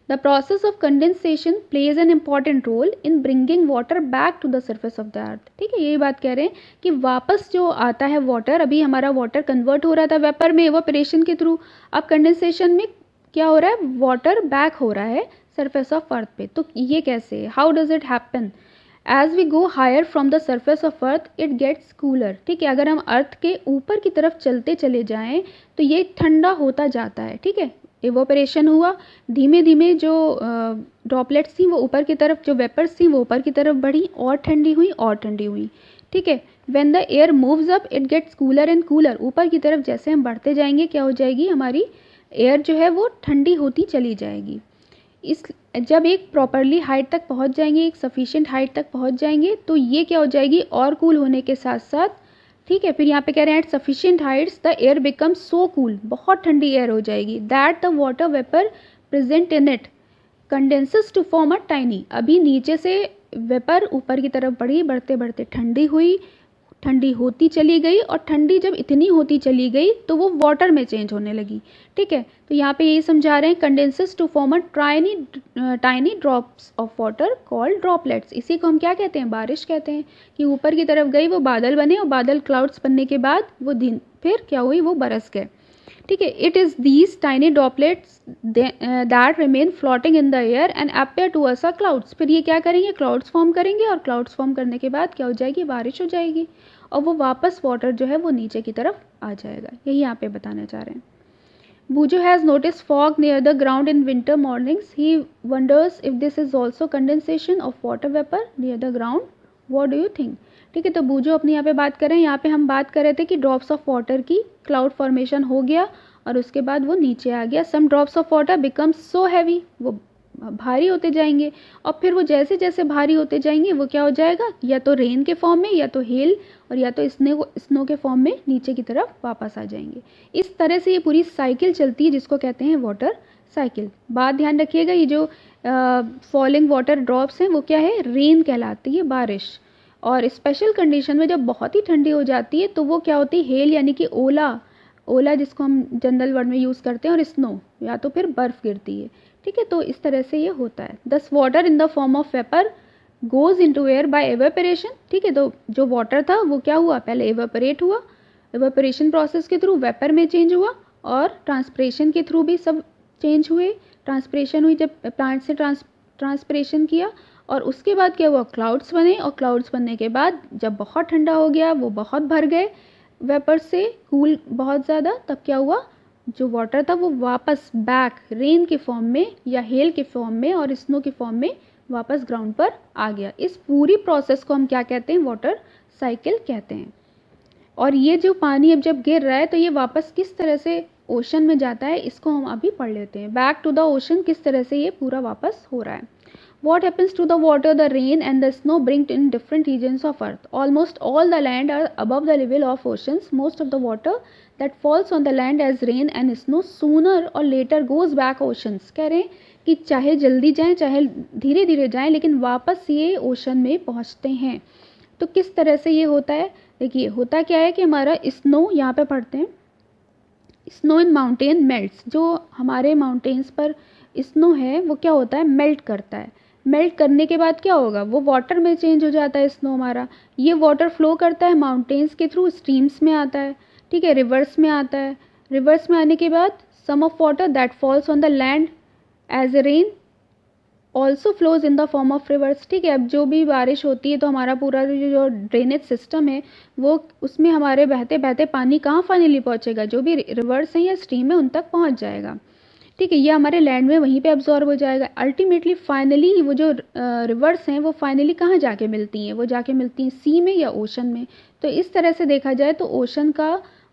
The process of condensation plays an important role in bringing water back to the surface of the earth. ठीक है, यही बात कह रहे हैं कि वापस जो आता है वाटर, अभी हमारा वाटर कन्वर्ट हो रहा था वेपर में इवेपोरेशन के थ्रू, अब कंडेंसेशन में क्या हो रहा है, वाटर बैक हो रहा है सरफेस ऑफ अर्थ पे। तो ये कैसे, how does it happen. As we go higher from the surface of earth it gets cooler. ठीक है, अगर हम अर्थ के ऊपर की तरफ चलते चले जाएं तो ये ठंडा होता जाता है। ठीक है, इवोपरेशन हुआ, धीमे धीमे जो ड्रॉपलेट्स थी वो ऊपर की तरफ, जो वेपर्स थी वो ऊपर की तरफ बढ़ी और ठंडी हुई और ठंडी हुई। ठीक है, when the air moves up it gets cooler and cooler. ऊपर की तरफ जैसे हम बढ़ते जाएंगे क्या हो जाएगी, हमारी एयर जो है वो ठंडी होती चली जाएगी। इस जब एक प्रॉपरली हाइट तक पहुंच जाएंगे, एक सफिशिएंट हाइट तक पहुंच जाएंगे, तो ये क्या हो जाएगी, और कूल होने के साथ साथ। ठीक है, फिर यहाँ पे कह रहे हैं at sufficient heights the air become so cool, बहुत ठंडी एयर हो जाएगी, that the water vapour present in it condenses to form a tiny. अभी नीचे से वेपर ऊपर की तरफ बढ़ी, बढ़ते बढ़ते ठंडी हुई, ठंडी होती चली गई, और ठंडी जब इतनी होती चली गई तो वो वाटर में चेंज होने लगी। ठीक है, तो यहाँ पे यही समझा रहे हैं, condenses to form a tiny drops of water called droplets. इसी को हम क्या कहते हैं, बारिश कहते हैं, कि ऊपर की तरफ गई वो बादल बने, और बादल क्लाउड्स बनने के बाद वो दिन फिर क्या हुई, वो बरस गए। ठीक है, it is these tiny droplets that remain floating in the air and appear to us a clouds. फिर ये क्या करेंगे, क्लाउड्स फॉर्म करेंगे, और क्लाउड्स फॉर्म करने के बाद क्या हो जाएगी, बारिश हो जाएगी, और वो वापस वाटर जो है वो नीचे की तरफ आ जाएगा। यही यहाँ पे बताना चाह रहे हैं। Bujo has noticed fog near the ground in winter mornings. He wonders if this is also condensation of water vapor near the ground. What do you think? ठीक है, तो बूजो अपनी यहाँ पे बात करें। यहाँ पे हम बात कर रहे थे कि ड्रॉप्स ऑफ वाटर की क्लाउड फॉर्मेशन हो गया और उसके बाद वो नीचे आ गया। Some drops of water become so heavy, वो भारी होते जाएंगे, और फिर वो जैसे जैसे भारी होते जाएंगे वो क्या हो जाएगा, या तो रेन के फॉर्म में, या तो हेल, और या तो स्नो के फॉर्म में नीचे की तरफ वापस आ जाएंगे। इस तरह से ये पूरी साइकिल चलती है, जिसको कहते हैं वाटर साइकिल। बात ध्यान रखिएगा, ये जो फॉलिंग वाटर ड्रॉप्स हैं वो क्या है, रेन कहलाती है, बारिश। और स्पेशल कंडीशन में जब बहुत ही ठंडी हो जाती है तो वो क्या होती है, हेल यानी कि ओला, ओला जिसको हम जनरल वर्ड में यूज़ करते हैं, और स्नो या तो फिर बर्फ़ गिरती है। ठीक है, तो इस तरह से ये होता है। दस water in the form of vapour goes into air by evaporation. ठीक है, तो जो वाटर था वो क्या हुआ, पहले एवेपोरेट हुआ, एवेपोरेशन प्रोसेस के थ्रू वेपर में चेंज हुआ, और ट्रांसपरेशन के थ्रू भी सब चेंज हुए। ट्रांसपरेशन हुई जब प्लांट से ट्रांसपरेशन किया, और उसके बाद क्या हुआ, क्लाउड्स बने, और क्लाउड्स बनने के बाद जब बहुत ठंडा हो गया, वो बहुत भर गए वेपर से, कूल बहुत ज़्यादा, तब क्या हुआ, जो वाटर था वो वापस बैक रेन के फॉर्म में या हेल के फॉर्म में और स्नो के फॉर्म में वापस ग्राउंड पर आ गया। इस पूरी प्रोसेस को हम क्या कहते हैं, वाटर साइकिल कहते हैं। और ये जो पानी अब जब गिर रहा है तो ये वापस किस तरह से ओशन में जाता है, इसको हम अभी पढ़ लेते हैं। बैक टू द ओशन, किस तरह से ये पूरा वापस हो रहा है। What happens to the water the rain and the snow bring in different regions of earth? Almost all the land are above the level of oceans. Most of the water that falls on the land as rain and snow sooner or later goes back oceans. कह रहे हैं कि चाहे जल्दी जाएं चाहे धीरे धीरे जाएं, लेकिन वापस ये ओशन में पहुंचते हैं। तो किस तरह से ये होता है, देखिए होता क्या है कि हमारा स्नो, यहाँ पे पढ़ते हैं, स्नो इन माउंटेन मेल्ट्स। जो हमारे माउंटेन्स पर स्नो है वो क्या होता है, मेल्ट करता है। मेल्ट करने के बाद क्या होगा, वो वाटर में चेंज हो जाता है स्नो हमारा। ये वाटर फ्लो करता है माउंटेन्स के थ्रू, स्ट्रीम्स में आता है, ठीक है, रिवर्स में आता है। रिवर्स में आने के बाद some of water that falls on the land as a rain also flows in the form of rivers. ठीक है, अब जो भी बारिश होती है तो हमारा पूरा जो ड्रेनेज सिस्टम है वो, उसमें हमारे बहते बहते पानी कहाँ फाइनली पहुँचेगा, जो भी रिवर्स है या स्ट्रीम है उन तक पहुँच जाएगा। ठीक है, ये हमारे लैंड में वहीं पे अब्जॉर्ब हो जाएगा। अल्टीमेटली फाइनली वो जो रिवर्स हैं वो फाइनली कहाँ जाके मिलती हैं, वो जाके मिलती हैं सी में या ओशन में। तो इस तरह से देखा जाए तो ओशन का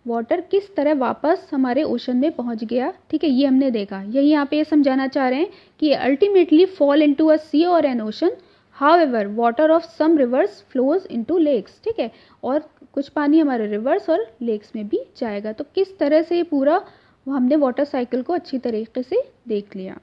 वाटर किस तरह वापस हमारे ओशन में पहुंच गया। ठीक है, ये हमने देखा। यही यहाँ पे ये समझाना चाह रहे हैं कि ultimately fall into a sea और an ocean, however water of some rivers flows into lakes. ठीक है, और कुछ पानी हमारे रिवर्स और लेक्स में भी जाएगा। तो किस तरह से ये पूरा हमने वाटर साइकिल को अच्छी तरीके से देख लिया।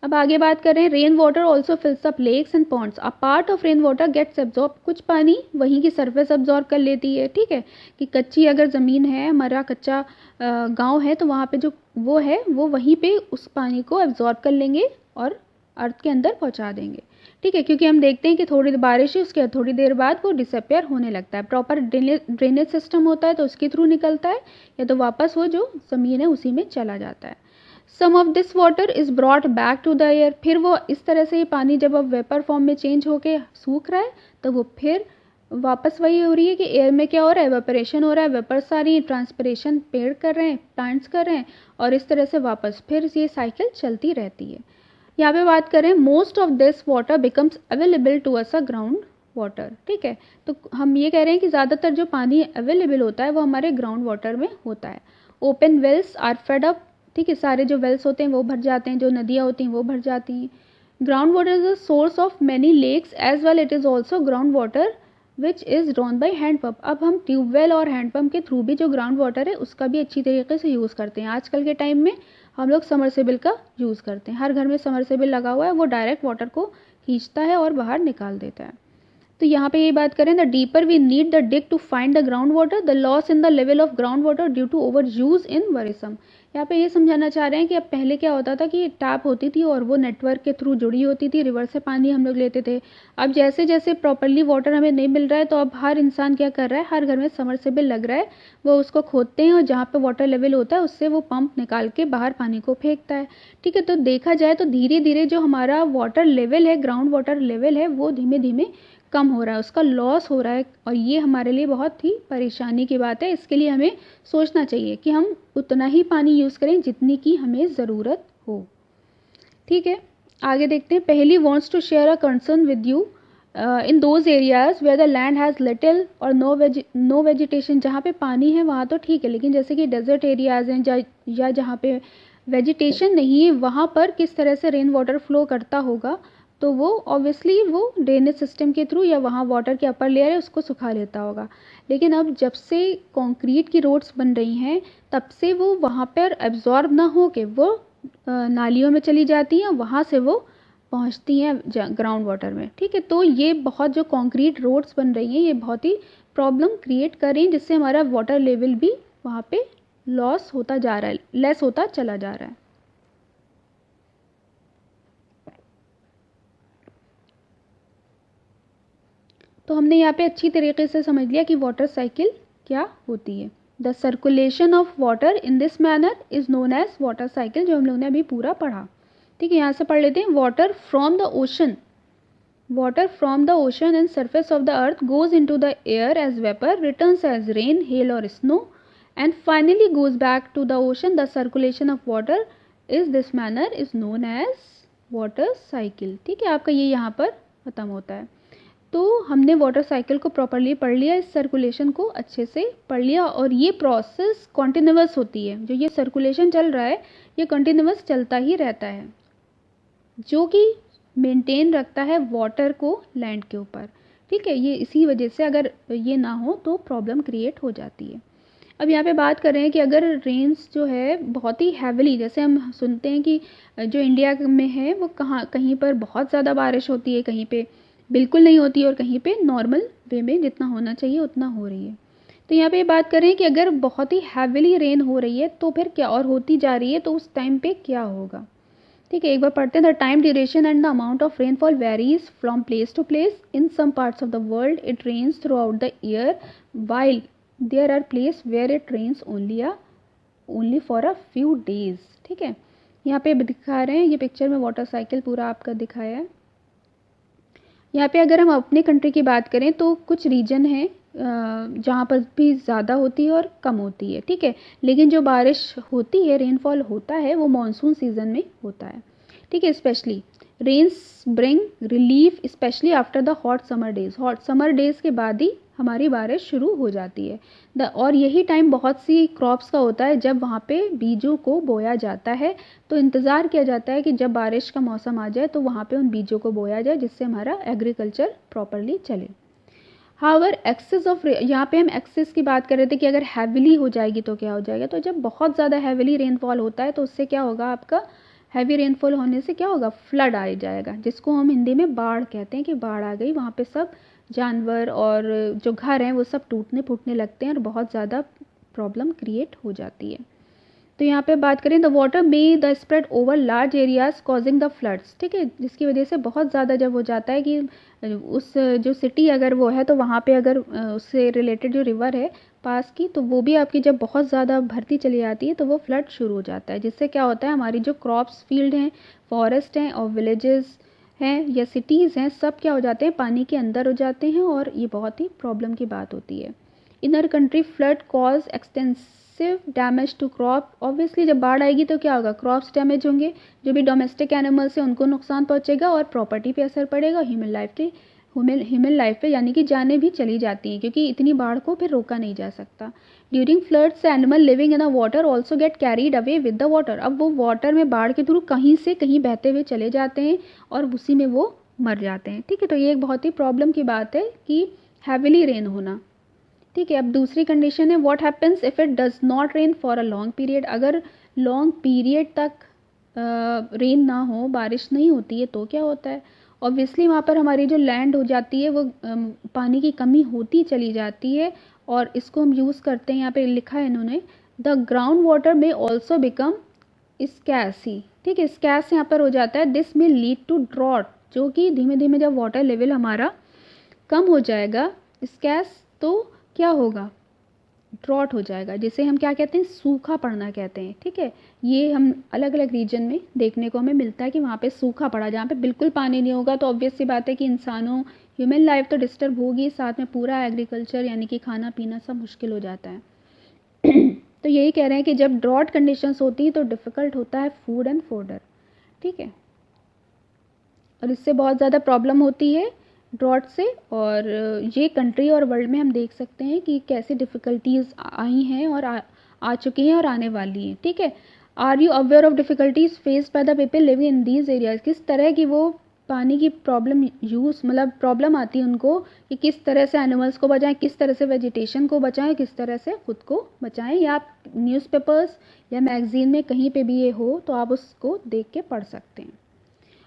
अब आगे बात कर रहे हैं, rain water also fills up lakes and ponds. A part of rain water gets absorb. कुछ पानी वहीं की सरफेस एब्जॉर्ब कर लेती है। ठीक है, कि कच्ची अगर ज़मीन है, हमारा कच्चा गांव है, तो वहाँ पे जो वो है वो वहीं पे उस पानी को एब्जॉर्ब कर लेंगे और अर्थ के अंदर पहुँचा देंगे। ठीक है, क्योंकि हम देखते हैं कि थोड़ी बारिश है उसके थोड़ी देर बाद वो डिसअपेयर होने लगता है। प्रॉपर ड्रेनेज सिस्टम होता है तो उसके थ्रू निकलता है, या तो वापस वो जो ज़मीन है उसी में चला जाता है। Some of this water is brought back to the air. फिर वो इस तरह से ये पानी जब अब वेपर फॉर्म में चेंज होके सूख रहा है तो वो फिर वापस वही हो रही है कि एयर में क्या हो रहा है, एवेपोरेशन हो रहा है, वेपर्स आ रही है, ट्रांसपिरेशन पेड़ कर रहे हैं, प्लांट्स कर रहे हैं, और इस तरह से वापस फिर ये साइकिल चलती रहती है। यहाँ पे बात करें, most of this water becomes available to us a ground water. ठीक है, तो हम ये कह रहे हैं कि ज़्यादातर जो पानी अवेलेबल होता है वो हमारे ग्राउंड वाटर में होता है। Open wells are fed up. ठीक है, सारे जो वेल्स होते हैं वो भर जाते हैं, जो नदियाँ होती हैं वो भर जाती हैं। Ground water is the source of many lakes as well, it is also ground water which is drawn by hand pump. अब हम ट्यूबवेल और हैंडपम्प के थ्रू भी जो ग्राउंड वाटर है उसका भी अच्छी तरीके से यूज़ करते हैं। आजकल के टाइम में हम लोग समरसेबल का यूज़ करते हैं, हर घर में समरसेबल लगा हुआ है, वो डायरेक्ट वाटर को खींचता है और बाहर निकाल देता है। तो यहाँ पे ये बात करें, the deeper we need the dig to find the ground water, the loss in the level of ground water due to over use in वरिसम। यहाँ पे ये समझाना चाह रहे हैं कि अब पहले क्या होता था कि टैप होती थी और वो नेटवर्क के थ्रू जुड़ी होती थी, रिवर से पानी हम लोग लेते थे। अब जैसे जैसे प्रॉपरली वाटर हमें नहीं मिल रहा है तो अब हर इंसान क्या कर रहा है, हर घर में समरसेबल लग रहा है, वो उसको खोदते हैं और जहाँ पे वाटर लेवल होता है उससे वो पंप निकाल के बाहर पानी को फेंकता है। ठीक है, तो देखा जाए तो धीरे धीरे जो हमारा वाटर लेवल है, ग्राउंड वाटर लेवल है, वो धीमे धीमे कम हो रहा है, उसका लॉस हो रहा है, और ये हमारे लिए बहुत ही परेशानी की बात है। इसके लिए हमें सोचना चाहिए कि हम उतना ही पानी यूज़ करें जितनी की हमें ज़रूरत हो। ठीक है, आगे देखते हैं। Paheli wants to share a concern with you. In those areas where the land has little और नो वेजिटेशन, जहाँ पे पानी है वहाँ तो ठीक है, लेकिन जैसे कि डेजर्ट एरियाज़ हैं या जहाँ पे वेजिटेशन नहीं है, वहाँ पर किस तरह से रेन वाटर फ्लो करता होगा, तो वो ऑब्वियसली वो ड्रेनेज सिस्टम के थ्रू या वहाँ वाटर की अपर लेयर है उसको सुखा लेता होगा। लेकिन अब जब से कंक्रीट की रोड्स बन रही हैं, तब से वो वहाँ पर एब्जॉर्ब ना हो के वो नालियों में चली जाती हैं, वहाँ से वो पहुँचती हैं ग्राउंड वाटर में। ठीक है, तो ये बहुत जो कंक्रीट रोड्स बन रही हैं ये बहुत ही प्रॉब्लम क्रिएट कर रही हैं, जिससे हमारा वाटर लेवल भी वहाँ पे लॉस होता जा रहा है, लेस होता चला जा रहा है। तो हमने यहाँ पे अच्छी तरीके से समझ लिया कि वाटर साइकिल क्या होती है। The circulation of water in this manner is known as water cycle, जो हम लोग ने अभी पूरा पढ़ा। ठीक है, यहाँ से पढ़ लेते हैं। Water from the ocean, water from the ocean and surface of the earth goes into the air as vapor, returns as rain, hail or snow, and finally goes back to the ocean. The circulation of water is this manner is known as water cycle. ठीक है, आपका ये यहाँ पर ख़त्म होता है। तो हमने वाटर साइकिल को प्रॉपरली पढ़ लिया, इस सर्कुलेशन को अच्छे से पढ़ लिया, और ये प्रोसेस कॉन्टिन्यूअस होती है। जो ये सर्कुलेशन चल रहा है ये कॉन्टिन्यूअस चलता ही रहता है, जो कि मेंटेन रखता है वाटर को लैंड के ऊपर। ठीक है, ये इसी वजह से अगर ये ना हो तो प्रॉब्लम क्रिएट हो जाती है। अब यहाँ पे बात कर रहे हैं कि अगर रेन्स जो है बहुत ही हैविली, जैसे हम सुनते हैं कि जो इंडिया में है वो कहीं पर बहुत ज़्यादा बारिश होती है, कहीं पे बिल्कुल नहीं होती है, और कहीं पे नॉर्मल वे में जितना होना चाहिए उतना हो रही है। तो यहाँ पे बात कर रहे हैं कि अगर बहुत ही हैविली रेन हो रही है तो फिर क्या, और होती जा रही है, तो उस टाइम पे क्या होगा। ठीक है, एक बार पढ़ते हैं। The time duration and the amount of rainfall varies from place to place. In some parts of the world it rains throughout the year, while there are place where it rains only for a few days. ठीक है, यहाँ पे दिखा रहे हैं, ये picture में water cycle पूरा आपका दिखाया है। यहाँ पे अगर हम अपने कंट्री की बात करें तो कुछ रीजन है जहाँ पर भी ज़्यादा होती है और कम होती है। ठीक है, लेकिन जो बारिश होती है, रेनफॉल होता है, वो मानसून सीज़न में होता है। ठीक है, specially rains bring relief specially after the hot summer days. Hot summer days के बाद ही हमारी बारिश शुरू हो जाती है। और यही टाइम बहुत सी क्रॉप्स का होता है जब वहाँ पे बीजों को बोया जाता है। तो इंतज़ार किया जाता है कि जब बारिश का मौसम आ जाए तो वहाँ पे उन बीजों को बोया जाए, जिससे हमारा एग्रीकल्चर प्रॉपरली चले। हाउएवर एक्सेस ऑफ, यहाँ पे हम एक्सेस की बात कर रहे थे कि अगर हैविली हो जाएगी तो क्या हो जाएगा। तो जब बहुत ज़्यादा हैविली रेनफॉल होता है तो उससे क्या होगा, आपका हैवी रेनफॉल होने से क्या होगा, फ्लड आ जाएगा, जिसको हम हिंदी में बाढ़ कहते हैं कि बाढ़ आ गई। वहाँ पे सब जानवर और जो घर हैं वो सब टूटने फूटने लगते हैं और बहुत ज़्यादा प्रॉब्लम क्रिएट हो जाती है। तो यहाँ पे बात करें, the water may the spread over large areas causing the floods. ठीक है, जिसकी वजह से बहुत ज़्यादा जब हो जाता है कि उस जो सिटी अगर वो है तो वहाँ पे अगर उससे रिलेटेड जो रिवर है पास की, तो वो भी आपकी जब बहुत ज़्यादा भरती चली जाती है तो वो फ्लड शुरू हो जाता है, जिससे क्या होता है, हमारी जो क्रॉप्स फील्ड हैं, फॉरेस्ट हैं और विलेजेस हैं या सिटीज़ हैं, सब क्या हो जाते हैं, पानी के अंदर हो जाते हैं, और ये बहुत ही प्रॉब्लम की बात होती है। In our country flood cause extensive damage to crop. Obviously जब बाढ़ आएगी तो क्या होगा, क्रॉप्स डैमेज होंगे, जो भी डोमेस्टिक एनिमल्स हैं उनको नुकसान पहुंचेगा, और प्रॉपर्टी पे असर पड़ेगा, ह्यूमन लाइफ पे यानी कि जानें भी चली जाती हैं, क्योंकि इतनी बाढ़ को फिर रोका नहीं जा सकता। During floods animal living in the water also get carried away with the water. अब वो वाटर में बाढ़ के थ्रू कहीं से कहीं बहते हुए चले जाते हैं और उसी में वो मर जाते हैं। ठीक है, तो ये एक बहुत ही प्रॉब्लम की बात है कि हैविली रेन होना। ठीक है, अब दूसरी कंडीशन है, what happens if it does not rain for a long period. अगर लॉन्ग पीरियड तक रेन ना हो, बारिश नहीं होती है, तो क्या होता है। ऑब्वियसली वहाँ पर हमारी जो लैंड हो जाती है वो पानी की कमी होती चली जाती है, और इसको हम यूज़ करते हैं, यहाँ पे लिखा है इन्होंने, द ग्राउंड वाटर में ऑल्सो बिकम स्कैसी। ठीक है, स्कैस यहाँ पर हो जाता है। दिस में लीड टू ड्रॉट, जो कि धीमे धीमे जब वाटर लेवल हमारा कम हो जाएगा, स्कैस, तो क्या होगा, ड्रॉट हो जाएगा, जिसे हम क्या कहते हैं, सूखा पड़ना कहते हैं। ठीक है, ये हम अलग अलग रीजन में देखने को हमें मिलता है कि वहाँ पे सूखा पड़ा, जहाँ पे बिल्कुल पानी नहीं होगा, तो ऑब्वियस सी बात है कि इंसानों, ह्यूमन लाइफ तो डिस्टर्ब होगी, साथ में पूरा एग्रीकल्चर यानी कि खाना पीना सब मुश्किल हो जाता है। तो यही कह रहे हैं कि जब ड्रॉट कंडीशंस होती है तो डिफ़िकल्ट होता है फूड एंड फोडर। ठीक है, और इससे बहुत ज़्यादा प्रॉब्लम होती है ड्रॉट से। और ये कंट्री और वर्ल्ड में हम देख सकते हैं कि कैसी डिफ़िकल्टीज़ आई हैं और आ चुकी हैं और आने वाली हैं, ठीक है। Are you aware of difficulties faced by the people living in these areas? किस तरह की वो पानी की प्रॉब्लम आती है उनको कि किस तरह से एनिमल्स को बचाएं, किस तरह से वेजिटेशन को बचाएं, किस तरह से खुद को बचाएं। या आप न्यूज़पेपर्स या मैगज़ीन में कहीं पे भी ये हो तो आप उसको देख के पढ़ सकते हैं।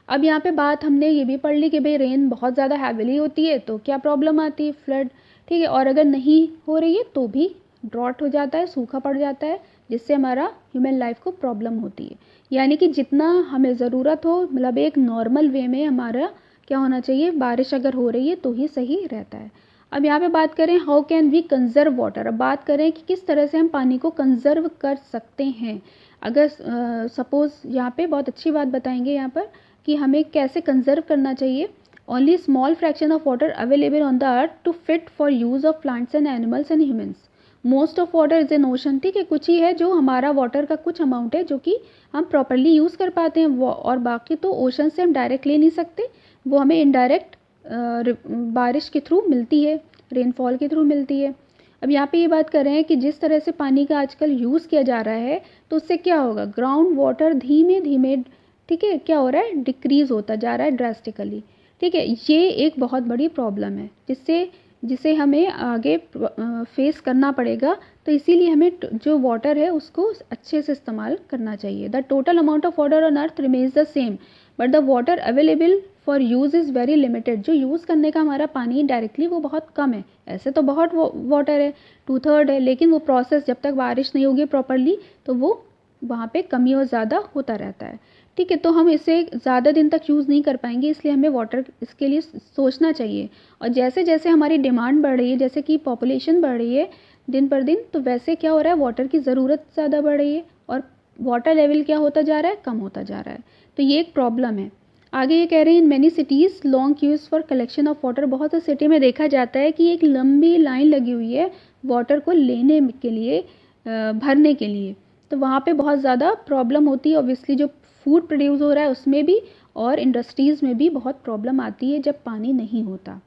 अब यहाँ पे बात हमने ये भी पढ़ ली कि भाई रेन बहुत ज़्यादा हैविली होती है तो क्या प्रॉब्लम आती है, फ्लड, ठीक है। और अगर नहीं हो रही है तो भी ड्रॉट हो जाता है, सूखा पड़ जाता है, जिससे हमारा ह्यूमन लाइफ को प्रॉब्लम होती है। यानी कि जितना हमें ज़रूरत हो, मतलब एक नॉर्मल वे में हमारा क्या होना चाहिए, बारिश अगर हो रही है तो ही सही रहता है। अब यहाँ पे बात करें how can we conserve water. अब बात करें कि किस तरह से हम पानी को कंज़र्व कर सकते हैं। अगर सपोज़ यहाँ पे बहुत अच्छी बात बताएंगे यहाँ पर कि हमें कैसे कंज़र्व करना चाहिए। Only small fraction of water available on the earth to fit for use of plants and animals and humans. Most of water is an ocean, ठीक है। कुछ ही है जो हमारा वाटर का कुछ अमाउंट है जो कि हम प्रॉपरली यूज़ कर पाते हैं, और बाकी तो ओशन से हम डायरेक्ट ले नहीं सकते, वो हमें इनडायरेक्ट बारिश के थ्रू मिलती है, रेनफॉल के थ्रू मिलती है। अब यहाँ पे ये बात कर रहे हैं कि जिस तरह से पानी का आजकल यूज़ किया जा रहा है तो उससे क्या होगा, ग्राउंड वाटर धीमे धीमे, ठीक है, क्या हो रहा है, डिक्रीज़ होता जा रहा है ड्रास्टिकली, ठीक है। ये एक बहुत बड़ी प्रॉब्लम है जिसे हमें आगे फेस करना पड़ेगा। तो इसीलिए हमें जो वाटर है उसको अच्छे से इस्तेमाल करना चाहिए। The total amount of water on earth remains the same but the water available for use is very limited. जो यूज़ करने का हमारा पानी डायरेक्टली वो बहुत कम है। ऐसे तो बहुत वाटर है, 2/3 है, लेकिन वो प्रोसेस जब तक बारिश नहीं होगी प्रॉपरली तो वो वहाँ पे कमी और ज़्यादा होता रहता है, ठीक है। तो हम इसे ज़्यादा दिन तक यूज़ नहीं कर पाएंगे, इसलिए हमें वाटर इसके लिए सोचना चाहिए। और जैसे जैसे हमारी डिमांड बढ़ रही है, जैसे कि पॉपुलेशन बढ़ रही है दिन पर दिन, तो वैसे क्या हो रहा है, वाटर की ज़रूरत ज़्यादा बढ़ रही है और वाटर लेवल क्या होता जा रहा है, कम होता जा रहा है। तो ये एक प्रॉब्लम है। आगे ये कह रहे हैं in many cities long queues for collection of water. बहुत से सिटी में देखा जाता है कि एक लंबी लाइन लगी हुई है वाटर को लेने के लिए, भरने के लिए। तो वहाँ पे बहुत ज़्यादा प्रॉब्लम होती है। ऑब्वियसली जो फूड प्रोड्यूस हो रहा है उसमें भी और इंडस्ट्रीज़ में भी बहुत प्रॉब्लम आती है जब पानी नहीं होता,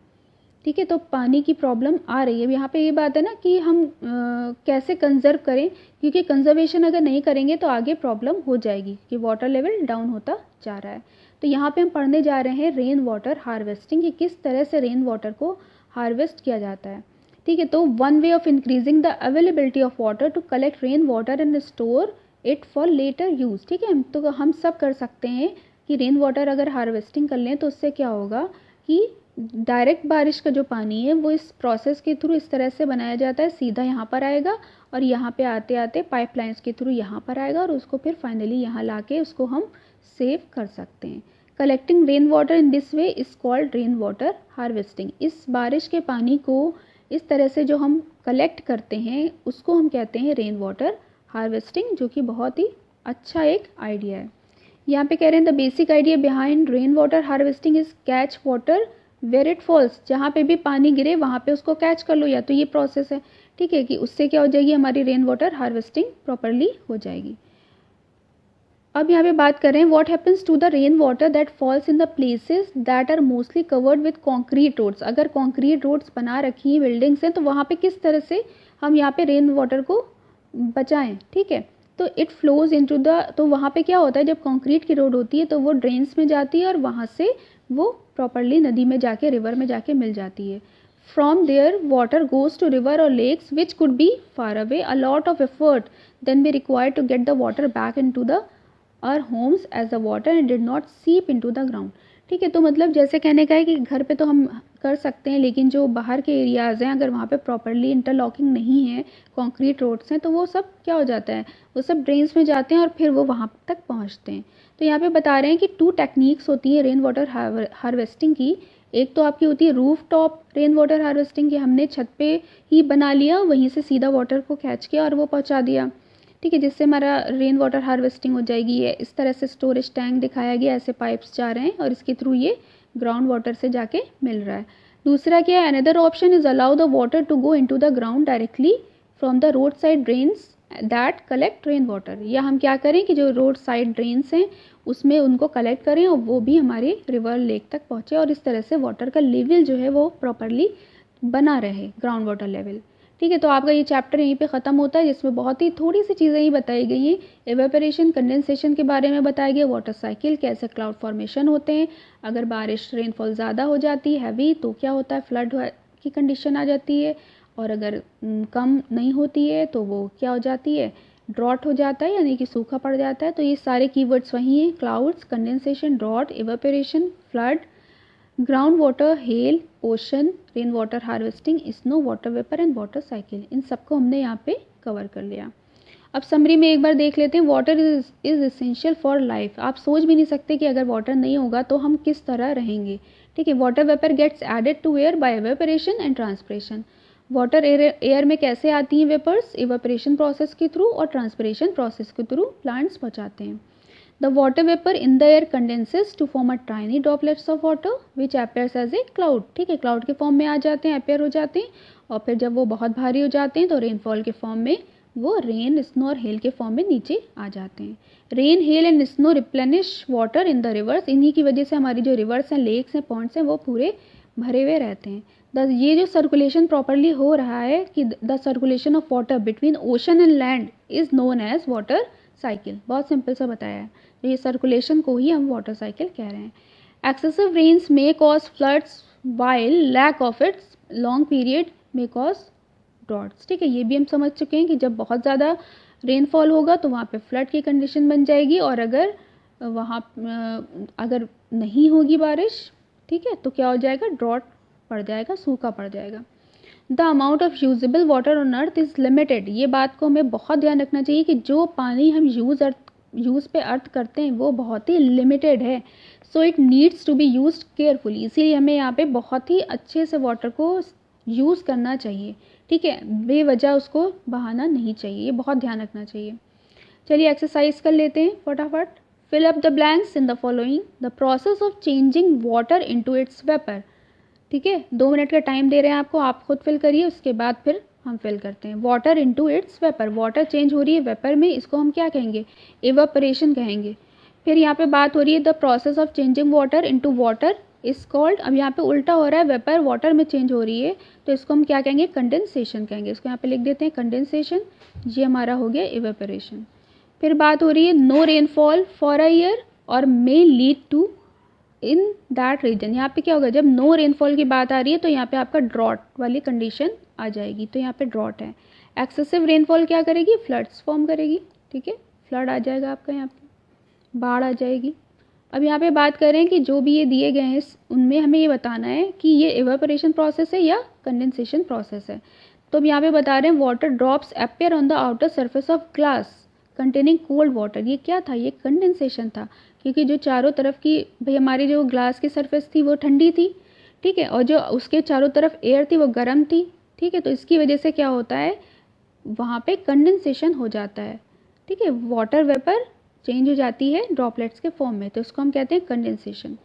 ठीक है। तो पानी की प्रॉब्लम आ रही है। यहाँ पे ये बात है ना कि हम कैसे कंज़र्व करें, क्योंकि कंज़र्वेशन अगर नहीं करेंगे तो आगे प्रॉब्लम हो जाएगी कि वाटर लेवल डाउन होता जा रहा है। तो यहाँ पे हम पढ़ने जा रहे हैं रेन वाटर हार्वेस्टिंग, कि किस तरह से रेन वाटर को हार्वेस्ट किया जाता है, ठीक है। तो one way of increasing the availability of water to collect rain water and store it for later use, ठीक है। तो हम सब कर सकते हैं कि रेन वाटर अगर हार्वेस्टिंग कर लें तो उससे क्या होगा कि डायरेक्ट बारिश का जो पानी है वो इस प्रोसेस के थ्रू इस तरह से बनाया जाता है, सीधा यहाँ पर आएगा और यहाँ पे आते आते पाइपलाइंस के थ्रू यहाँ पर आएगा और उसको फिर फाइनली यहाँ ला के उसको हम सेव कर सकते हैं। Collecting rain water in this way is called rain water harvesting. इस बारिश के पानी को इस तरह से जो हम कलेक्ट करते हैं उसको हम कहते हैं रेन वाटर हार्वेस्टिंग, जो कि बहुत ही अच्छा एक आइडिया है। यहाँ पे कह रहे हैं the basic idea behind rain water harvesting is catch water where it falls. जहाँ पे भी पानी गिरे वहाँ पे उसको कैच कर लो, या तो ये प्रोसेस है, ठीक है, कि उससे क्या हो जाएगी, हमारी रेन वाटर हार्वेस्टिंग प्रॉपरली हो जाएगी। अब यहाँ पे बात करें what happens to the rain water that falls in the places that are mostly covered with concrete roads. अगर कॉन्क्रीट रोड्स बना रखी हैं, बिल्डिंग्स हैं, तो वहाँ पे किस तरह से हम यहाँ पे रेन वाटर को बचाएं, ठीक है। तो इट फ्लोज इनटू द, तो वहाँ पे क्या होता है, जब कंक्रीट की रोड होती है तो वो ड्रेन्स में जाती है और वहाँ से वो प्रॉपरली नदी में जाके, रिवर में जाके मिल जाती है। From there water goes to river और lakes which could be far away. A lot of effort then be required to get the water back into the our homes as the water and did not seep into the ground, ठीक है। तो मतलब जैसे कहने का है कि घर पे तो हम कर सकते हैं, लेकिन जो बाहर के एरियाज़ हैं अगर वहाँ पे प्रॉपरली इंटरलॉकिंग नहीं है, कंक्रीट रोड्स हैं, तो वो सब क्या हो जाता है, वो सब ड्रेन्स में जाते हैं और फिर वो वहाँ तक पहुँचते हैं। तो यहाँ पे बता रहे हैं कि 2 टेक्निक्स होती हैं रेन वाटर हार्वेस्टिंग की। एक तो आपकी होती है roof top rain water harvesting, कि हमने छत पे ही बना लिया, वहीं से सीधा वाटर को कैच किया और वो पहुँचा दिया, ठीक है, जिससे हमारा रेन वाटर हार्वेस्टिंग हो जाएगी। ये इस तरह से स्टोरेज टैंक दिखाया गया, ऐसे पाइप्स जा रहे हैं और इसके थ्रू ये ग्राउंड वाटर से जाके मिल रहा है। दूसरा क्या है, another option is allow the water to go into the ground directly from the road side drains that collect rain water, या हम क्या करें कि जो रोड साइड ड्रेन्स हैं उसमें उनको कलेक्ट करें और वो भी हमारे रिवर लेक तक पहुँचे और इस तरह से वाटर का लेवल जो है वो प्रॉपरली बना रहे, ग्राउंड वाटर लेवल। ठीक है, तो आपका ये चैप्टर यहीं पे ख़त्म होता है, जिसमें बहुत ही थोड़ी सी चीज़ें ही बताई गई हैं। एवेपोरेशन, कंडेंसेशन के बारे में बताया गया, वाटर साइकिल, कैसे क्लाउड फॉर्मेशन होते हैं, अगर बारिश रेनफॉल ज़्यादा हो जाती है हैवी तो क्या होता है, फ्लड की कंडीशन आ जाती है, और अगर कम नहीं होती है तो वो क्या हो जाती है, ड्रॉट हो जाता है, यानी कि सूखा पड़ जाता है। तो ये सारे कीवर्ड्स वही हैं, clouds, condensation, drought, evaporation, flood, ground water, hail, ocean, rain water harvesting, snow, water vapour and water cycle, इन सबको हमने यहाँ पे कवर कर लिया। अब समरी में एक बार देख लेते हैं, water is essential for life. आप सोच भी नहीं सकते कि अगर वाटर नहीं होगा तो हम किस तरह रहेंगे। ठीक है, water vapour gets added to air by evaporation and transpiration. Water air में कैसे आती हैं वेपर्स, एवेपोरेशन प्रोसेस के थ्रू और ट्रांसपिरेशन प्रोसेस के थ्रू प्लांट्स पहुँचाते हैं। The water vapor in the air condenses to form a tiny droplets of water which appears as a cloud। ठीक है, क्लाउड के फॉर्म में आ जाते हैं, अपेयर हो जाते हैं, और फिर जब वो बहुत भारी हो जाते हैं तो रेनफॉल के फॉर्म में वो रेन, स्नो और हेल के फॉर्म में नीचे आ जाते हैं। Rain, hello and snow replenish water in the reverse. इन्हीं की वजह से हमारी जो रिवर्स हैं, लेक्स हैं, पॉन्ड्स हैं, वो पूरे भरे हुए रहते हैं। ये जो सर्कुलेशन प्रॉपरली हो रहा है कि the circulation of water between ocean and land is known as water cycle. बहुत सिंपल सा बताया है, तो ये सर्कुलेशन को ही हम वाटर साइकिल कह रहे हैं। Excessive rains may cause floods while lack of its long period may cause droughts. ठीक है, ये भी हम समझ चुके हैं कि जब बहुत ज़्यादा रेनफॉल होगा तो वहाँ पे फ्लड की कंडीशन बन जाएगी, और अगर वहाँ अगर नहीं होगी बारिश, ठीक है, तो क्या हो जाएगा, ड्रॉट पड़ जाएगा, सूखा पड़ जाएगा। The amount of usable water on earth is limited. ये बात को हमें बहुत ध्यान रखना चाहिए कि जो पानी हम यूज़ पे अर्थ करते हैं वो बहुत ही लिमिटेड है। So it needs to be used carefully. इसीलिए हमें यहाँ पे बहुत ही अच्छे से वाटर को यूज़ करना चाहिए। ठीक है, बेवजह उसको बहाना नहीं चाहिए, ये बहुत ध्यान रखना चाहिए। चलिए एक्सरसाइज कर लेते हैं फटाफट। Fill up the blanks in the following. The process of changing water into its vapour. ठीक है, 2 मिनट का टाइम दे रहे हैं आपको, आप खुद फिल करिए, उसके बाद फिर हम फिल करते हैं। Water into its vapour, water change हो रही है वेपर में, इसको हम क्या कहेंगे, इवेपोरेशन कहेंगे। फिर यहाँ पे बात हो रही है the process of changing water into water is called, अब यहाँ पे उल्टा हो रहा है, वेपर वाटर में चेंज हो रही है तो इसको हम क्या कहेंगे, कंडेंसेशन कहेंगे। इसको यहाँ पे लिख देते हैं कंडेंसेशन, ये हमारा हो गया इवेपोरेशन। फिर बात हो रही है no rainfall for a year और may lead to in that region. यहाँ पे क्या होगा, जब नो रेनफॉल की बात आ रही है तो यहाँ पे आपका ड्रॉट वाली कंडीशन आ जाएगी, तो यहाँ पे ड्रॉट है। एक्सेसिव रेनफॉल क्या करेगी, फ्लड्स फॉर्म करेगी। ठीक है, फ्लड आ जाएगा आपका, यहाँ पे बाढ़ आ जाएगी। अब यहाँ पे बात करें कि जो भी ये दिए गए हैं उनमें हमें ये बताना है कि ये इवेपोरेशन प्रोसेस है या कंडेंसेशन प्रोसेस है। तो अब यहाँ पे बता रहे हैं water drops appear on the outer surface of glass containing cold water. ये क्या था, ये कंडेंसेशन था, क्योंकि जो चारों तरफ की भाई हमारी जो ग्लास की सरफेस थी वो ठंडी थी, ठीक है, और जो उसके चारों तरफ एयर थी वो गर्म थी। ठीक है, तो इसकी वजह से क्या होता है, वहाँ पे कंडेंसेशन हो जाता है। ठीक है, वाटर वेपर चेंज हो जाती है ड्रॉपलेट्स के फॉर्म में, तो इसको हम कहते हैं condensation.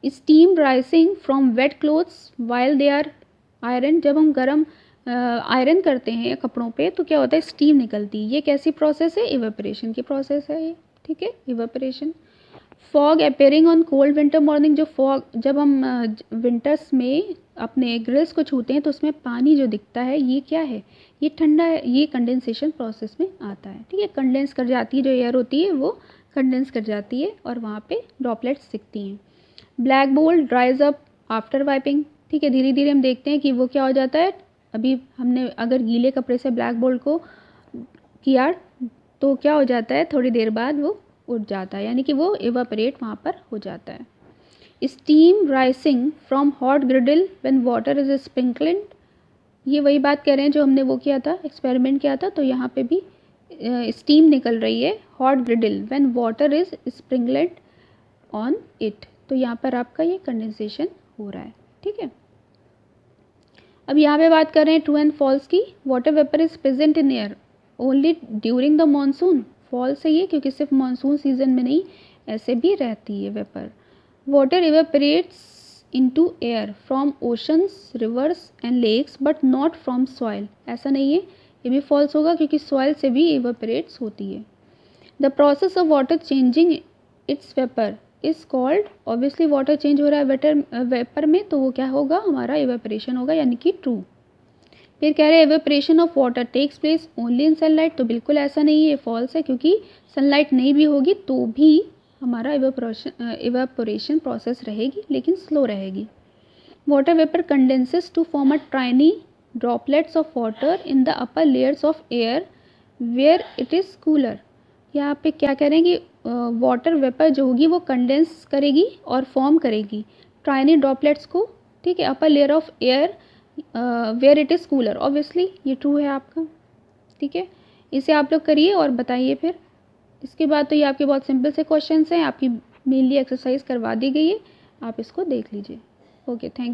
Steam rising from wet clothes while they are iron, जब हम गर्म आयरन करते हैं कपड़ों पे तो क्या होता है, स्टीम निकलती है। ये कैसी प्रोसेस है, इवेपोरेशन की प्रोसेस है ये। ठीक है, evaporation. Fog appearing on cold winter morning, जो फॉग जब हम विंटर्स में अपने ग्रिल्स को छूते हैं तो उसमें पानी जो दिखता है ये क्या है, ये ठंडा है, ये कंडेंसेशन प्रोसेस में आता है। ठीक है, कंडेंस कर जाती है, जो एयर होती है वो कंडेंस कर जाती है और वहाँ पे ड्रॉपलेट्स दिखती हैं। Black bolt ड्राइज up after wiping. ठीक है, धीरे धीरे हम देखते हैं कि वो क्या हो जाता है, अभी हमने अगर गीले कपड़े से ब्लैक बोल्ट को किया तो क्या हो जाता है, थोड़ी देर बाद वो उठ जाता है, यानी कि वो इवापोरेट वहाँ पर हो जाता है। Steam rising from hot griddle when water is sprinkling, ये वही बात कह रहे हैं जो हमने वो किया था, एक्सपेरिमेंट किया था, तो यहाँ पे भी स्टीम निकल रही है hot griddle when water is sprinkled on it, तो यहाँ पर आपका ये कंडेंसेशन हो रहा है। ठीक है, अब यहाँ पे बात कर रहे हैं ट्रू एंड फॉल्स की। Water vapour is present in air only during the monsoon, false है ये, क्योंकि सिर्फ मानसून सीजन में नहीं, ऐसे भी रहती है vapour. Water evaporates into air from oceans, rivers and lakes but not from soil, ऐसा नहीं है ये भी फॉल्स होगा क्योंकि सॉइल से भी इवेपोरेट्स होती है। The process of water changing it's vapour is called, obviously water change हो रहा है वेपर में, तो वो क्या होगा, हमारा इवेपोरेशन होगा, यानी कि ट्रू। फिर कह रहे हैं evaporation of water takes place only in sunlight, तो बिल्कुल ऐसा नहीं है, ये फॉल्स है, क्योंकि सनलाइट नहीं भी होगी तो भी हमारा इवेपोरेशन प्रोसेस रहेगी, लेकिन स्लो रहेगी। Water vapour condenses to form a tiny droplets of water in the upper layers of air where it is cooler. यहाँ पे क्या करेंगे, वाटर वेपर जो होगी वो कंडेंस करेगी और फॉर्म करेगी टाइनी ड्रॉपलेट्स को, ठीक है, upper layer of air where it is cooler. Obviously ये ट्रू है आपका, ठीक है। इसे आप लोग करिए और बताइए फिर। इसके बाद तो ये आपके बहुत सिंपल से क्वेश्चंस हैं, आपकी मेनली एक्सरसाइज करवा दी गई है, आप इसको देख लीजिए। Okay, thank